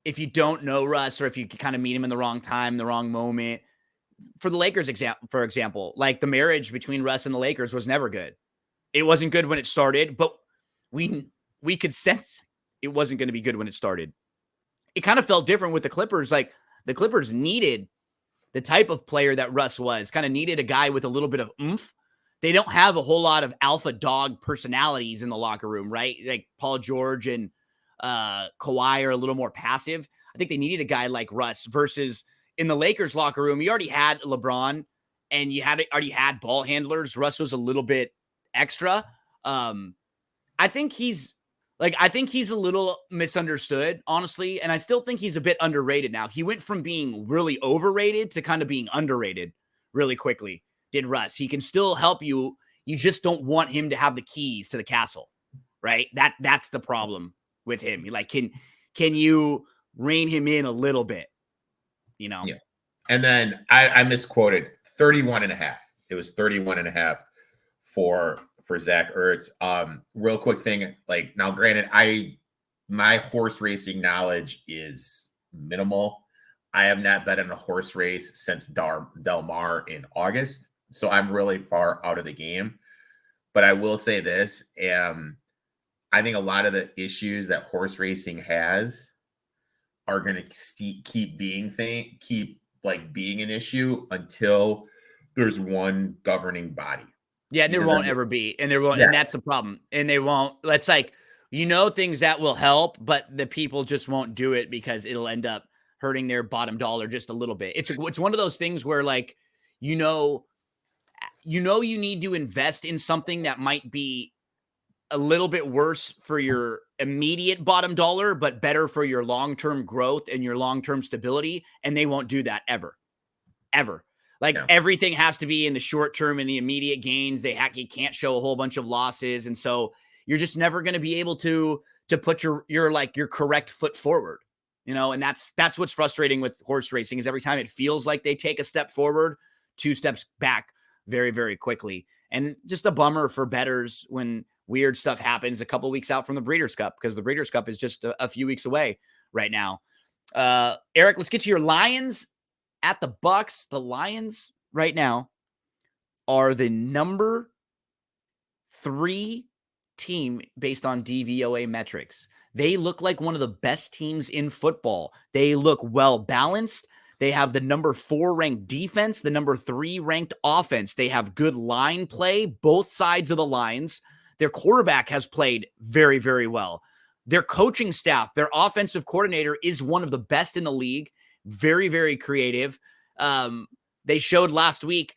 if you don't know Russ, or if you kind of meet him in the wrong time, the wrong moment, for the Lakers for example, like the marriage between Russ and the Lakers was never good. It wasn't good when it started, but we could sense it wasn't going to be good when it started. It kind of felt different with the Clippers. Like the Clippers needed the type of player that Russ was, kind of needed a guy with a little bit of oomph they don't have a whole lot of alpha dog personalities in the locker room, right? Like Paul George and Kawhi are a little more passive. I think they needed a guy like Russ versus in the Lakers locker room. You already had LeBron and you already had ball handlers. Russ was a little bit extra. I think he's a little misunderstood, honestly. And I still think he's a bit underrated now. He went from being really overrated to kind of being underrated really quickly. Did Russ. He can still help you. You just don't want him to have the keys to the castle, right? That's the problem with him. Like, can you rein him in a little bit? Yeah. And then I misquoted 31.5. It was 31.5 for Zach Ertz. Real quick thing, like, now granted, my horse racing knowledge is minimal. I have not bet in a horse race since Del Mar in August, so I'm really far out of the game. But I will say this, I think a lot of the issues that horse racing has are going to keep being an issue until there's one governing body. Yeah, and there won't ever be. And there won't, and that's the problem. And they won't, that's like, things that will help, but the people just won't do it because it'll end up hurting their bottom dollar just a little bit. It's one of those things where, like, you need to invest in something that might be a little bit worse for your immediate bottom dollar, but better for your long-term growth and your long-term stability. And they won't do that ever. Like, everything has to be in the short term and the immediate gains. You can't show a whole bunch of losses. And so you're just never going to be able to put your correct foot forward, and that's what's frustrating with horse racing is every time it feels like they take a step forward, 2 steps back very, very quickly. And just a bummer for bettors when weird stuff happens a couple weeks out from the Breeders' Cup, because the Breeders' Cup is just a few weeks away right now. Eric, let's get to your Lions at the Bucks. The Lions right now are the number 3 team based on DVOA metrics. They look like one of the best teams in football. They look well balanced. They have the number 4 ranked defense, the number 3 ranked offense. They have good line play, both sides of the lines. Their quarterback has played very, very well. Their coaching staff, their offensive coordinator is one of the best in the league. Very, very creative. They showed last week,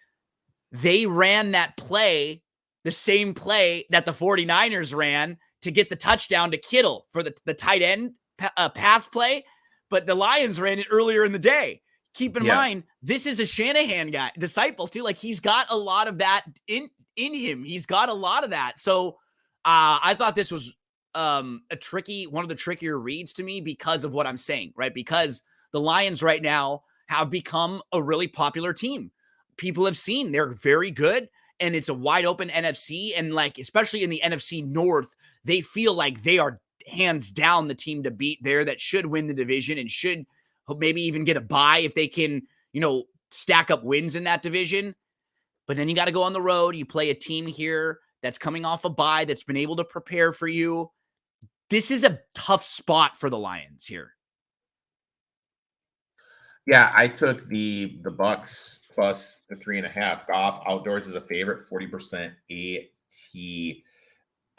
they ran that play, the same play that the 49ers ran to get the touchdown to Kittle for the tight end pass play. But the Lions ran it earlier in the day. Keep in mind, this is a Shanahan guy, disciple too. Like, he's got a lot of that in him. He's got a lot of that. So I thought this was one of the trickier reads to me because of what I'm saying, right? Because the Lions right now have become a really popular team. People have seen they're very good, and it's a wide open NFC. And, like, especially in the NFC North, they feel like they are hands down the team to beat there, that should win the division and should maybe even get a bye if they can, stack up wins in that division. But then you got to go on the road. You play a team here that's coming off a bye, that's been able to prepare for you. This is a tough spot for the Lions here. Yeah, I took the Bucks plus the 3.5. Goff outdoors is a favorite, 40%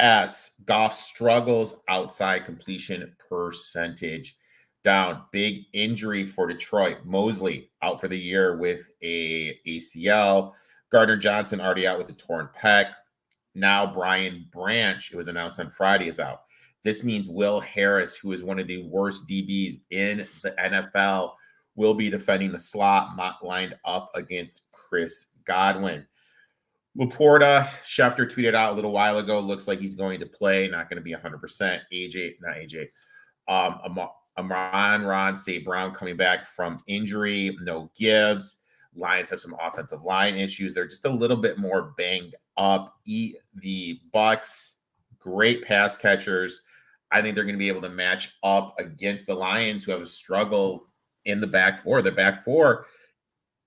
ATS. Goff struggles outside completion percentage down. Big injury for Detroit. Mosley out for the year with a ACL. Gardner Johnson already out with a torn pec. Now Brian Branch, it was announced on Friday, is out. This means Will Harris, who is one of the worst DBs in the NFL, will be defending the slot, lined up against Chris Godwin. Laporta, Schefter tweeted out a little while ago, looks like he's going to play, not going to be 100%. Amon-Ra St. Brown coming back from injury, no Gibbs. Lions have some offensive line issues. They're just a little bit more banged up. The Bucks, great pass catchers. I think they're going to be able to match up against the Lions, who have a struggle in the back four. The back four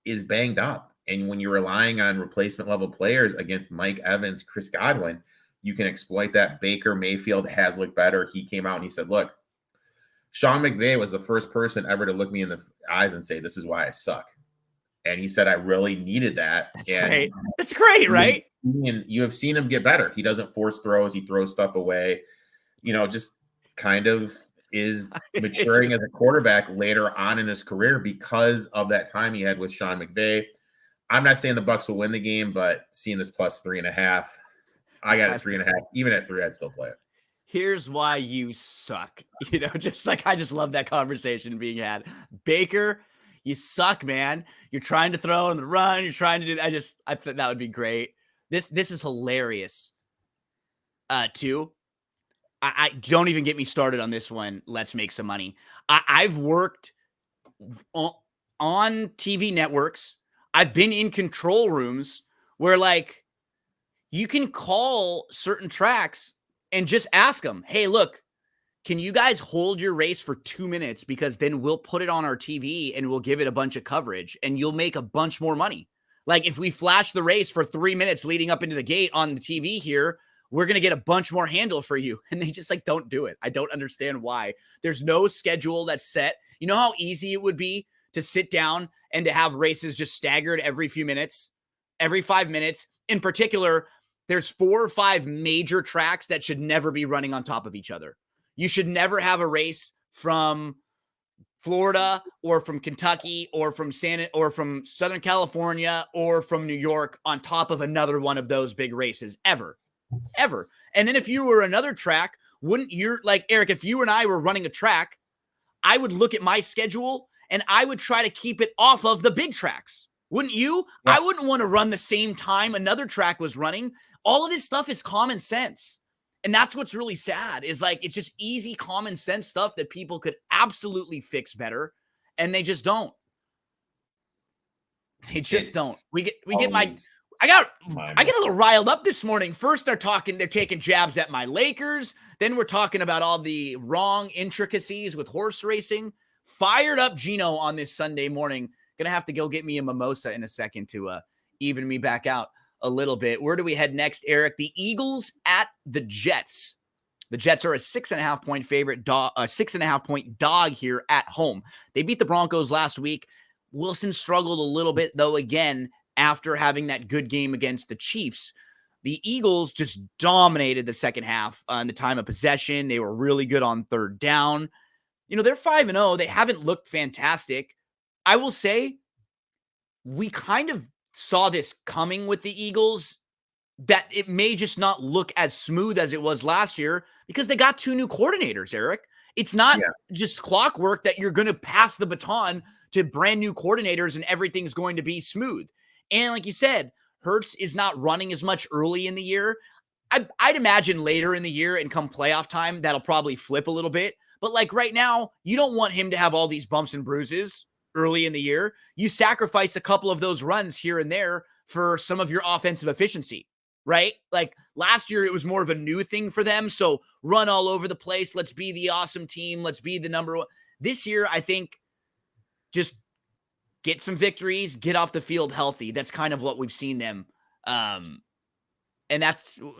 is banged up. And when you're relying on replacement level players against Mike Evans, Chris Godwin, you can exploit that. Baker Mayfield has looked better. He came out and he said, look, Sean McVay was the first person ever to look me in the eyes and say, this is why I suck. And he said, I really needed that. That's great. That's great, right? you have seen him get better. He doesn't force throws. He throws stuff away. Just kind of is maturing as a quarterback later on in his career because of that time he had with Sean McVay. I'm not saying the Bucs will win the game, but seeing this plus 3.5, I got it 3.5. Even at 3, I'd still play it. Here's why you suck. Just like I just love that conversation being had. Baker, you suck, man. You're trying to throw on the run. You're trying to do. I thought that would be great. This is hilarious. Too. I don't even get me started on this one. Let's make some money. I've worked on TV networks. I've been in control rooms where like you can call certain tracks and just ask them, hey, look, can you guys hold your race for 2 minutes? Because then we'll put it on our TV and we'll give it a bunch of coverage and you'll make a bunch more money. Like if we flash the race for 3 minutes leading up into the gate on the TV here, we're going to get a bunch more handle for you. And they just like, don't do it. I don't understand why. There's no schedule that's set. You know how easy it would be to sit down and to have races just staggered every few minutes, every 5 minutes. In particular, there's 4 or 5 major tracks that should never be running on top of each other. You should never have a race from Florida or from Kentucky or from Southern California or from New York on top of another one of those big races ever. And then if you were another track, wouldn't you, like Eric, if you and I were running a track, I would look at my schedule and I would try to keep it off of the big tracks. Wouldn't you? Yeah. I wouldn't want to run the same time another track was running. All of this stuff is common sense. And that's what's really sad is like, it's just easy common sense stuff that people could absolutely fix better. And they just don't. Don't. I got a little riled up this morning. First, they're taking jabs at my Lakers. Then we're talking about all the wrong intricacies with horse racing. Fired up Gino on this Sunday morning. Gonna have to go get me a mimosa in a second to even me back out a little bit. Where do we head next, Eric? The Eagles at the Jets. The Jets are a 6.5 point favorite, 6.5 point dog here at home. They beat the Broncos last week. Wilson struggled a little bit, though, again, after having that good game against the Chiefs. The Eagles just dominated the second half in the time of possession. They were really good on third down. They're 5-0. They haven't looked fantastic. I will say we kind of saw this coming with the Eagles, that it may just not look as smooth as it was last year because they got 2 new coordinators, Eric. It's not just clockwork that you're going to pass the baton to brand new coordinators and everything's going to be smooth. And like you said, Hurts is not running as much early in the year. I'd imagine later in the year and come playoff time, that'll probably flip a little bit. But like right now, you don't want him to have all these bumps and bruises early in the year. You sacrifice a couple of those runs here and there for some of your offensive efficiency, right? Like last year, it was more of a new thing for them. So run all over the place. Let's be the awesome team. Let's be the number one. This year, I think just get some victories, get off the field healthy. That's kind of what we've seen them. And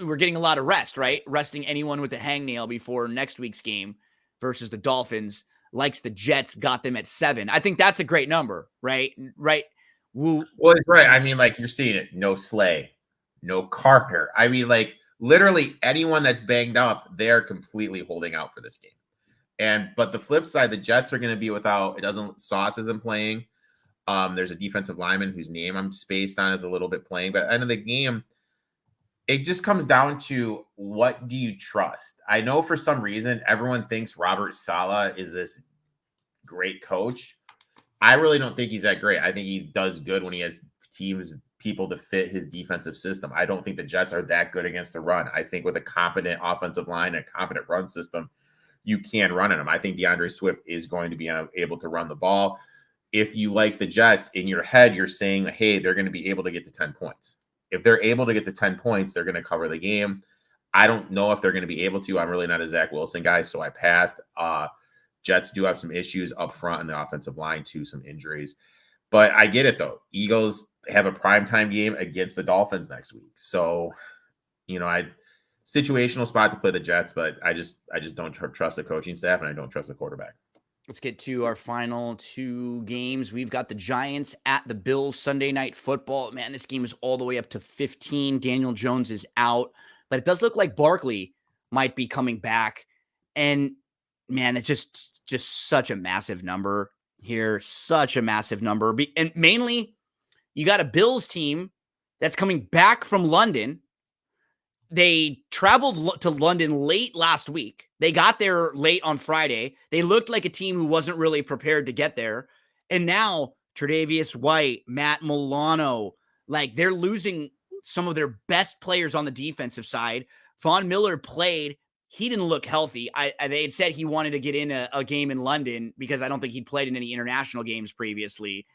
we're getting a lot of rest, right? Resting anyone with a hangnail before next week's game versus the Dolphins. Likes the Jets, got them at 7. I think that's a great number, right? Right. Well, it's right. I mean, like you're seeing it. No Slay, no Carter. I mean, like literally anyone that's banged up, they're completely holding out for this game. But the flip side, the Jets are going to be without. Sauce isn't playing. There's a defensive lineman whose name I'm spaced on is a little bit playing. But at the end of the game, it just comes down to what do you trust? I know for some reason, everyone thinks Robert Saleh is this great coach. I really don't think he's that great. I think he does good when he has people to fit his defensive system. I don't think the Jets are that good against the run. I think with a competent offensive line and a competent run system, you can run in them. I think DeAndre Swift is going to be able to run the ball. If you like the Jets, in your head, you're saying, hey, they're going to be able to get to 10 points. If they're able to get to 10 points, they're going to cover the game. I don't know if they're going to be able to. I'm really not a Zach Wilson guy, so I passed. Jets do have some issues up front in the offensive line, too, some injuries. But I get it, though. Eagles have a primetime game against the Dolphins next week. So, situational spot to play the Jets, but I just don't trust the coaching staff, and I don't trust the quarterback. Let's get to our final two games. We've got the Giants at the Bills Sunday Night Football. Man, this game is all the way up to 15. Daniel Jones is out, but it does look like Barkley might be coming back. And man, it's just such a massive number here. Such a massive number. And mainly, you got a Bills team that's coming back from London. They traveled to London late last week. They got there late on Friday. They looked like a team who wasn't really prepared to get there. And now Tre'Davious White, Matt Milano, like they're losing some of their best players on the defensive side. Von Miller played. He didn't look healthy. They had said he wanted to get in a game in London because I don't think he'd played in any international games previously.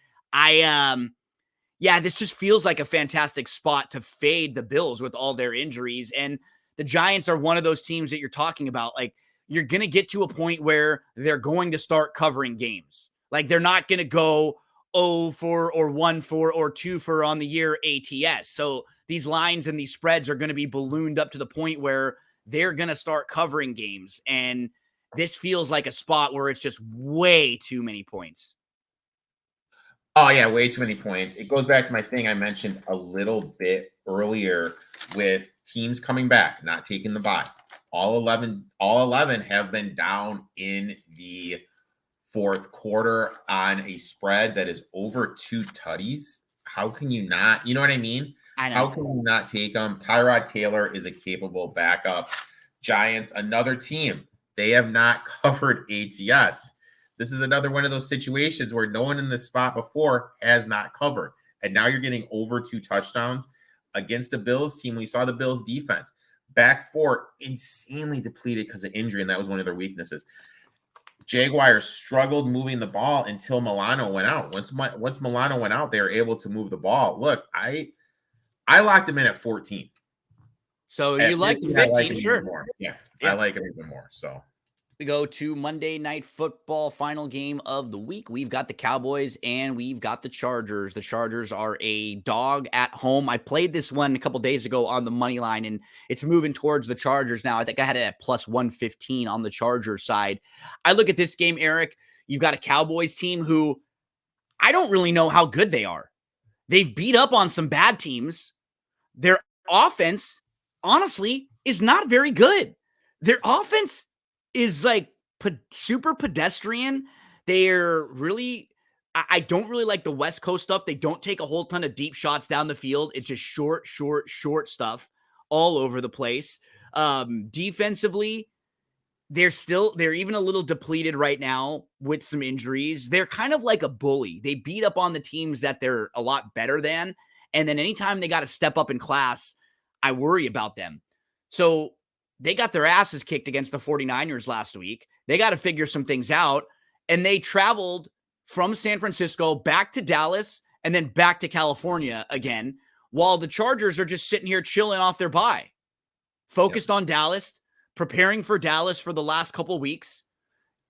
Yeah, this just feels like a fantastic spot to fade the Bills with all their injuries. And the Giants are one of those teams that you're talking about. Like, you're going to get to a point where they're going to start covering games. Like, they're not going to go 0-4 or 1-4 or 2-4 on the year ATS. So these lines and these spreads are going to be ballooned up to the point where they're going to start covering games. And this feels like a spot where it's just way too many points. Oh, yeah, way too many points. It goes back to my thing I mentioned a little bit earlier with teams coming back, not taking the bye. All 11 have been down in the fourth quarter on a spread that is over 2 tutties. How can you not? You know what I mean? I know. How can you not take them? Tyrod Taylor is a capable backup. Giants, another team. They have not covered ATS. This is another one of those situations where no one in this spot before has not covered. And now you're getting over 2 touchdowns against the Bills team. We saw the Bills defense. Back four, insanely depleted because of injury, and that was one of their weaknesses. Jaguars struggled moving the ball until Milano went out. Once Milano went out, they were able to move the ball. Look, I locked him in at 14. So you like the 15, sure. Yeah, I like it even more. So we go to Monday Night Football, final game of the week. We've got the Cowboys and we've got the Chargers. The Chargers are a dog at home. I played this one a couple days ago on the money line, and it's moving towards the Chargers now. I think I had it at plus 115 on the Chargers side. I look at this game, Eric. You've got a Cowboys team who I don't really know how good they are. They've beat up on some bad teams. Their offense, honestly, is not very good. Their offense is like super pedestrian. They're really, I don't really like the West Coast stuff. They don't take a whole ton of deep shots down the field. It's just short stuff all over the place. Defensively, they're even a little depleted right now with some injuries. They're kind of like a bully. They beat up on the teams that they're a lot better than. And then anytime they got to step up in class, I worry about them. So they got their asses kicked against the 49ers last week. They got to figure some things out. And they traveled from San Francisco back to Dallas and then back to California again, while the Chargers are just sitting here chilling off their bye, focused on Dallas, preparing for Dallas for the last couple weeks.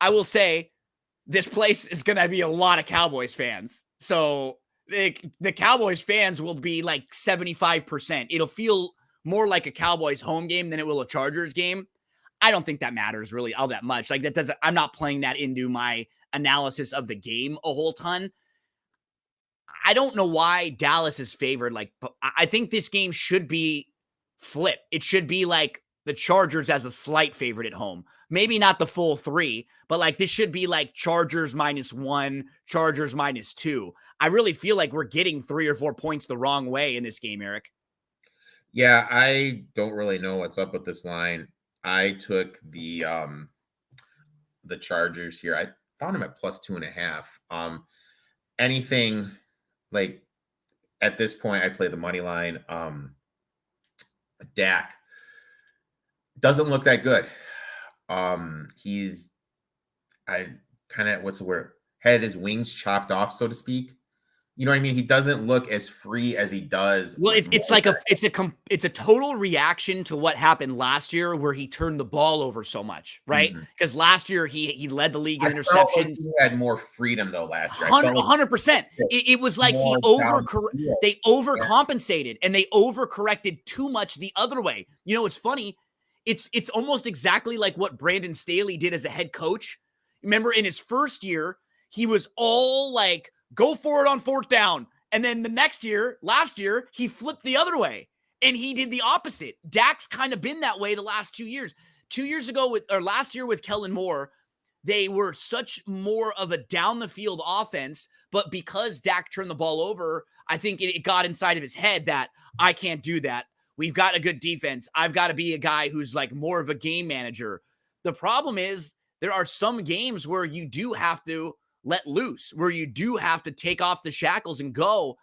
I will say this place is going to be a lot of Cowboys fans. So the Cowboys fans will be like 75%. It'll feel more like a Cowboys home game than it will a Chargers game. I don't think that matters really all that much. Like I'm not playing that into my analysis of the game a whole ton. I don't know why Dallas is favored. Like, I think this game should be flipped. It should be like the Chargers as a slight favorite at home. Maybe not the full 3, but like this should be like Chargers -1, Chargers -2. I really feel like we're getting 3 or 4 points the wrong way in this game, Eric. Yeah, I don't really know what's up with this line. I took the Chargers here. I found them at plus 2.5. Anything like at this point, I play the money line. Dak doesn't look that good. He's what's the word? Had his wings chopped off, so to speak. You know what I mean? He doesn't look as free as he does. Well, it's a total reaction to what happened last year, where he turned the ball over so much, right? Because last year he led the league in interceptions. Like he had more freedom though last year. 100%. It was like they overcompensated and they overcorrected too much the other way. You know, it's funny. It's almost exactly like what Brandon Staley did as a head coach. Remember in his first year, he was all like, go for it on fourth down. And then last year, he flipped the other way and he did the opposite. Dak's kind of been that way the last 2 years. 2 years ago last year with Kellen Moore, they were such more of a down the field offense, but because Dak turned the ball over, I think it got inside of his head that I can't do that. We've got a good defense. I've got to be a guy who's like more of a game manager. The problem is there are some games where you do have to let loose, where you do have to take off the shackles and go.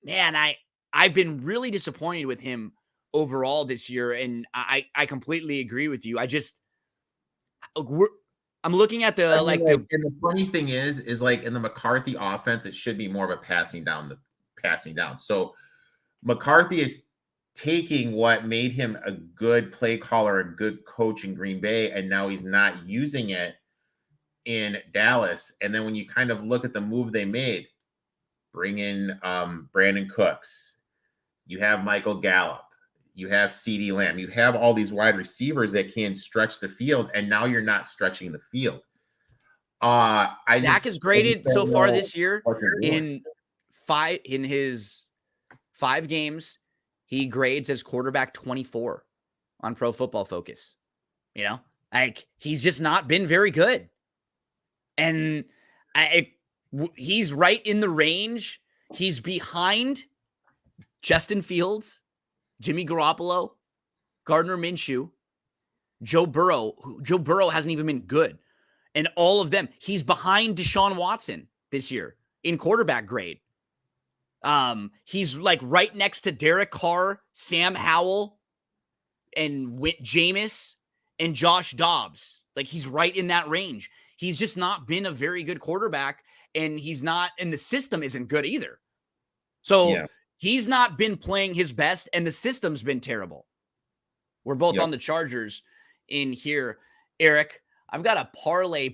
Man, I've been really disappointed with him overall this year, and I completely agree with you. I'm looking at and the funny thing is like in the McCarthy offense, it should be more of a passing down. So McCarthy is taking what made him a good play caller, a good coach in Green Bay, and now he's not using it in Dallas. And then when you kind of look at the move they made, bring in Brandon Cooks, you have Michael Gallup, you have CeeDee Lamb, you have all these wide receivers that can stretch the field, and now you're not stretching the field. Dak is graded so far this year in his 5 games. He grades as quarterback 24 on Pro Football Focus. You know, like he's just not been very good. And he's right in the range. He's behind Justin Fields, Jimmy Garoppolo, Gardner Minshew, Joe Burrow. Joe Burrow hasn't even been good. And all of them, he's behind Deshaun Watson this year in quarterback grade. He's like right next to Derek Carr, Sam Howell, and Jameis and Josh Dobbs. Like he's right in that range. He's just not been a very good quarterback, and and the system isn't good either. So he's not been playing his best, and the system's been terrible. We're both on the Chargers in here. Eric, I've got a parlay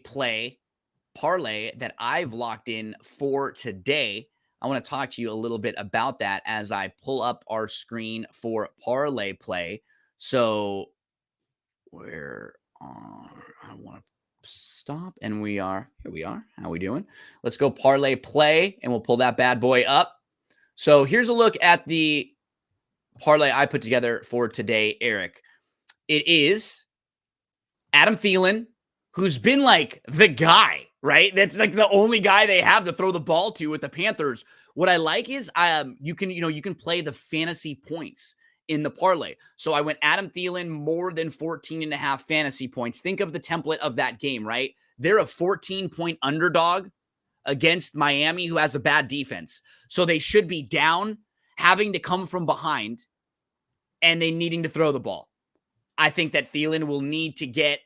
that I've locked in for today. I want to talk to you a little bit about that as I pull up our screen for parlay play. So I want to stop, and here we are. How we doing? Let's go parlay play, and we'll pull that bad boy up. So here's a look at the parlay I put together for today, Eric. It is Adam Thielen, who's been like the guy, right? That's like the only guy they have to throw the ball to with the Panthers. What I like is you can play the fantasy points in the parlay. So I went Adam Thielen more than 14.5 fantasy points. Think of the template of that game, right? They're a 14-point underdog against Miami, who has a bad defense. So they should be down, having to come from behind, and they needing to throw the ball. I think that Thielen will need to get,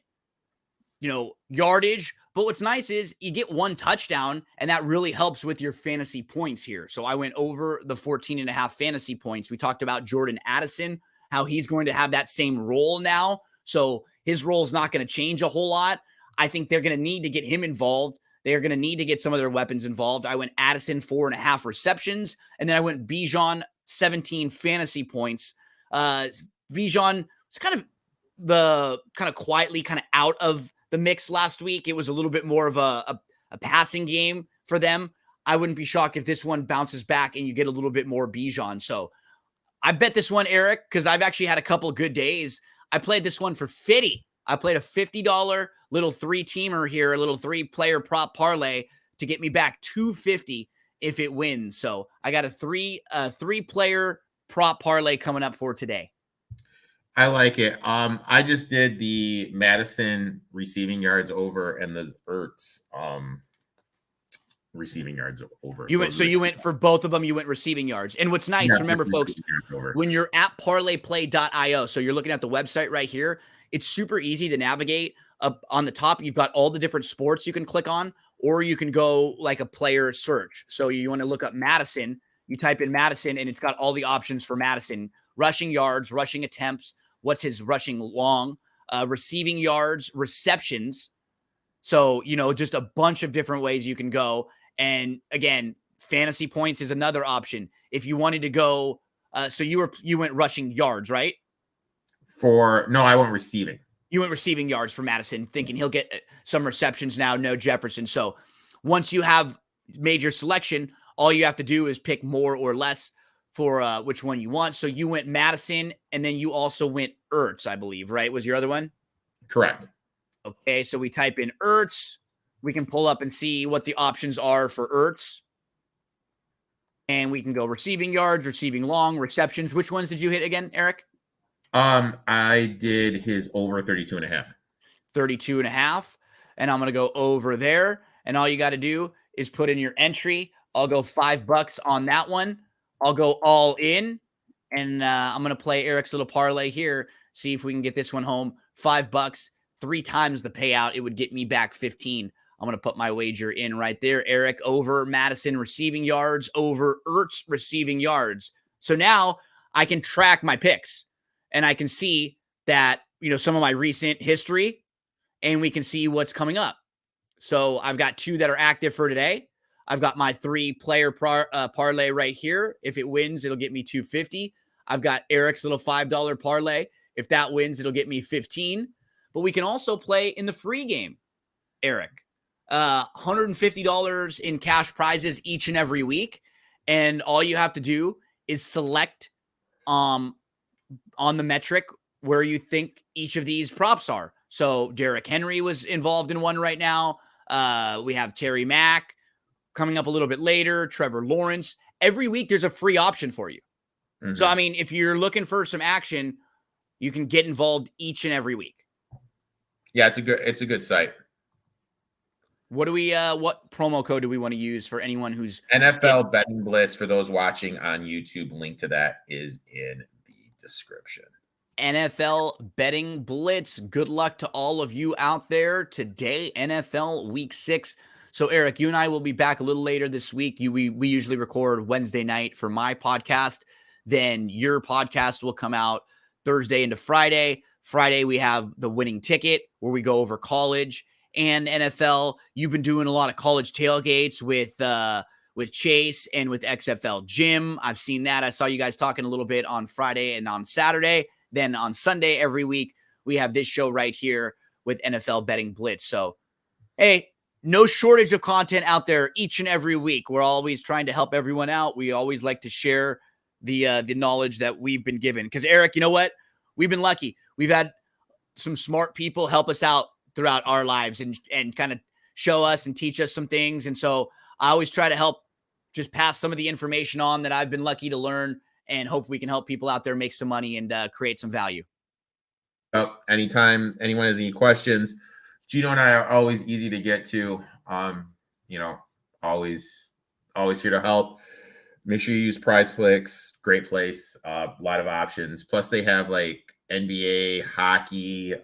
yardage. But what's nice is you get one touchdown, and that really helps with your fantasy points here. So I went over the 14.5 fantasy points. We talked about Jordan Addison, how he's going to have that same role now. So his role is not going to change a whole lot. I think they're going to need to get him involved. They're going to need to get some of their weapons involved. I went Addison 4.5 receptions, and then I went Bijan 17 fantasy points. Bijan was kind of quietly out of the mix last week. It was a little bit more of a passing game for them. I wouldn't be shocked if this one bounces back and you get a little bit more Bijan. So I bet this one, Eric, because I've actually had a couple of good days. I played this one for 50. I played a $50 little 3-teamer here, a little 3-player prop parlay to get me back $250 if it wins. So I got a 3-player prop parlay coming up for today. I like it. I just did the Madison receiving yards over and the Ertz receiving yards over. You went for both of them. You went receiving yards. And what's nice, remember, folks, when you're at parlayplay.io, so you're looking at the website right here, it's super easy to navigate. Up on the top, you've got all the different sports you can click on, or you can go like a player search. So you want to look up Madison. You type in Madison, and it's got all the options for Madison: rushing yards, rushing attempts, what's his rushing long, receiving yards, receptions. So, just a bunch of different ways you can go. And again, fantasy points is another option. If you wanted to go, so you went rushing yards, right? No, I went receiving. You went receiving yards for Madison, thinking he'll get some receptions now, no Jefferson. So once you have made your selection, all you have to do is pick more or less for which one you want. So you went Madison, and then you also went Ertz, I believe, right? Was your other one? Correct. Okay, so we type in Ertz. We can pull up and see what the options are for Ertz. And we can go receiving yards, receiving long, receptions. Which ones did you hit again, Eric? I did his over 32.5. 32.5. And I'm going to go over there. And all you got to do is put in your entry. I'll go $5 on that one. I'll go all in. And I'm going to play Eric's little parlay here. See if we can get this one home. $5, 3 times the payout. It would get me back 15. I'm going to put my wager in right there. Eric over Madison receiving yards, over Ertz receiving yards. So now I can track my picks. And I can see that, some of my recent history, and we can see what's coming up. So I've got 2 that are active for today. I've got my 3-player parlay right here. If it wins, it'll get me $250. I've got Eric's little $5 parlay. If that wins, it'll get me $15. But we can also play in the free game, Eric. $150 in cash prizes each and every week. And all you have to do is select on the metric where you think each of these props are. So Derrick Henry was involved in one right now. We have Terry Mack coming up a little bit later, Trevor Lawrence. Every week there's a free option for you. Mm-hmm. So, I mean, if you're looking for some action, you can get involved each and every week. Yeah, it's a good site. What promo code do we want to use for anyone who's NFL Betting Blitz for those watching on YouTube? Link to that is in the description. NFL Betting Blitz. Good luck to all of you out there today, NFL Week 6. So, Eric, you and I will be back a little later this week. We usually record Wednesday night for my podcast. Then your podcast will come out Thursday into Friday. Friday, we have the winning ticket where we go over college and NFL. You've been doing a lot of college tailgates with Chase and with XFL Jim. I've seen that. I saw you guys talking a little bit on Friday and on Saturday. Then on Sunday every week, we have this show right here with NFL Betting Blitz. So, hey, no shortage of content out there each and every week. We're always trying to help everyone out. We always like to share the knowledge that we've been given. Because, Eric, you know what? We've been lucky. We've had some smart people help us out throughout our lives and kind of show us and teach us some things. And so I always try to help just pass some of the information on that I've been lucky to learn, and hope we can help people out there make some money and create some value. Anytime anyone has any questions, Gino and I are always easy to get to. Always here to help. Make sure you use Prize Picks. Great place. A lot of options. Plus, they have like NBA, hockey.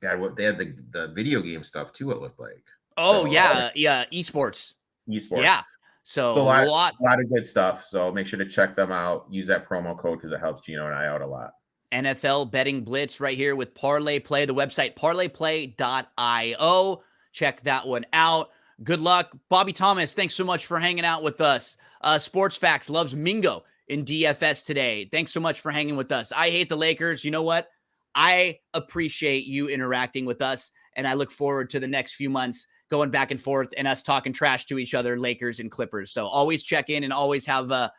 They had the video game stuff too. It looked like. Oh, so, yeah, esports. Yeah. So a lot of good stuff. So make sure to check them out. Use that promo code because it helps Gino and I out a lot. NFL Betting Blitz right here with Parlay Play, the website parlayplay.io. Check that one out. Good luck. Bobby Thomas, thanks so much for hanging out with us. Sports Facts loves Mingo in DFS today. Thanks so much for hanging with us. I hate the Lakers. You know what? I appreciate you interacting with us, and I look forward to the next few months going back and forth and us talking trash to each other, Lakers and Clippers. So always check in and always have a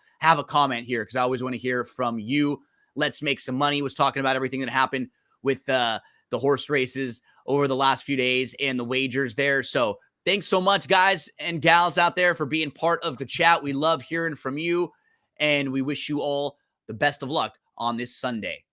comment here because I always want to hear from you. Let's Make Some Money was talking about everything that happened with the horse races over the last few days and the wagers there. So thanks so much, guys and gals out there, for being part of the chat. We love hearing from you, and we wish you all the best of luck on this Sunday.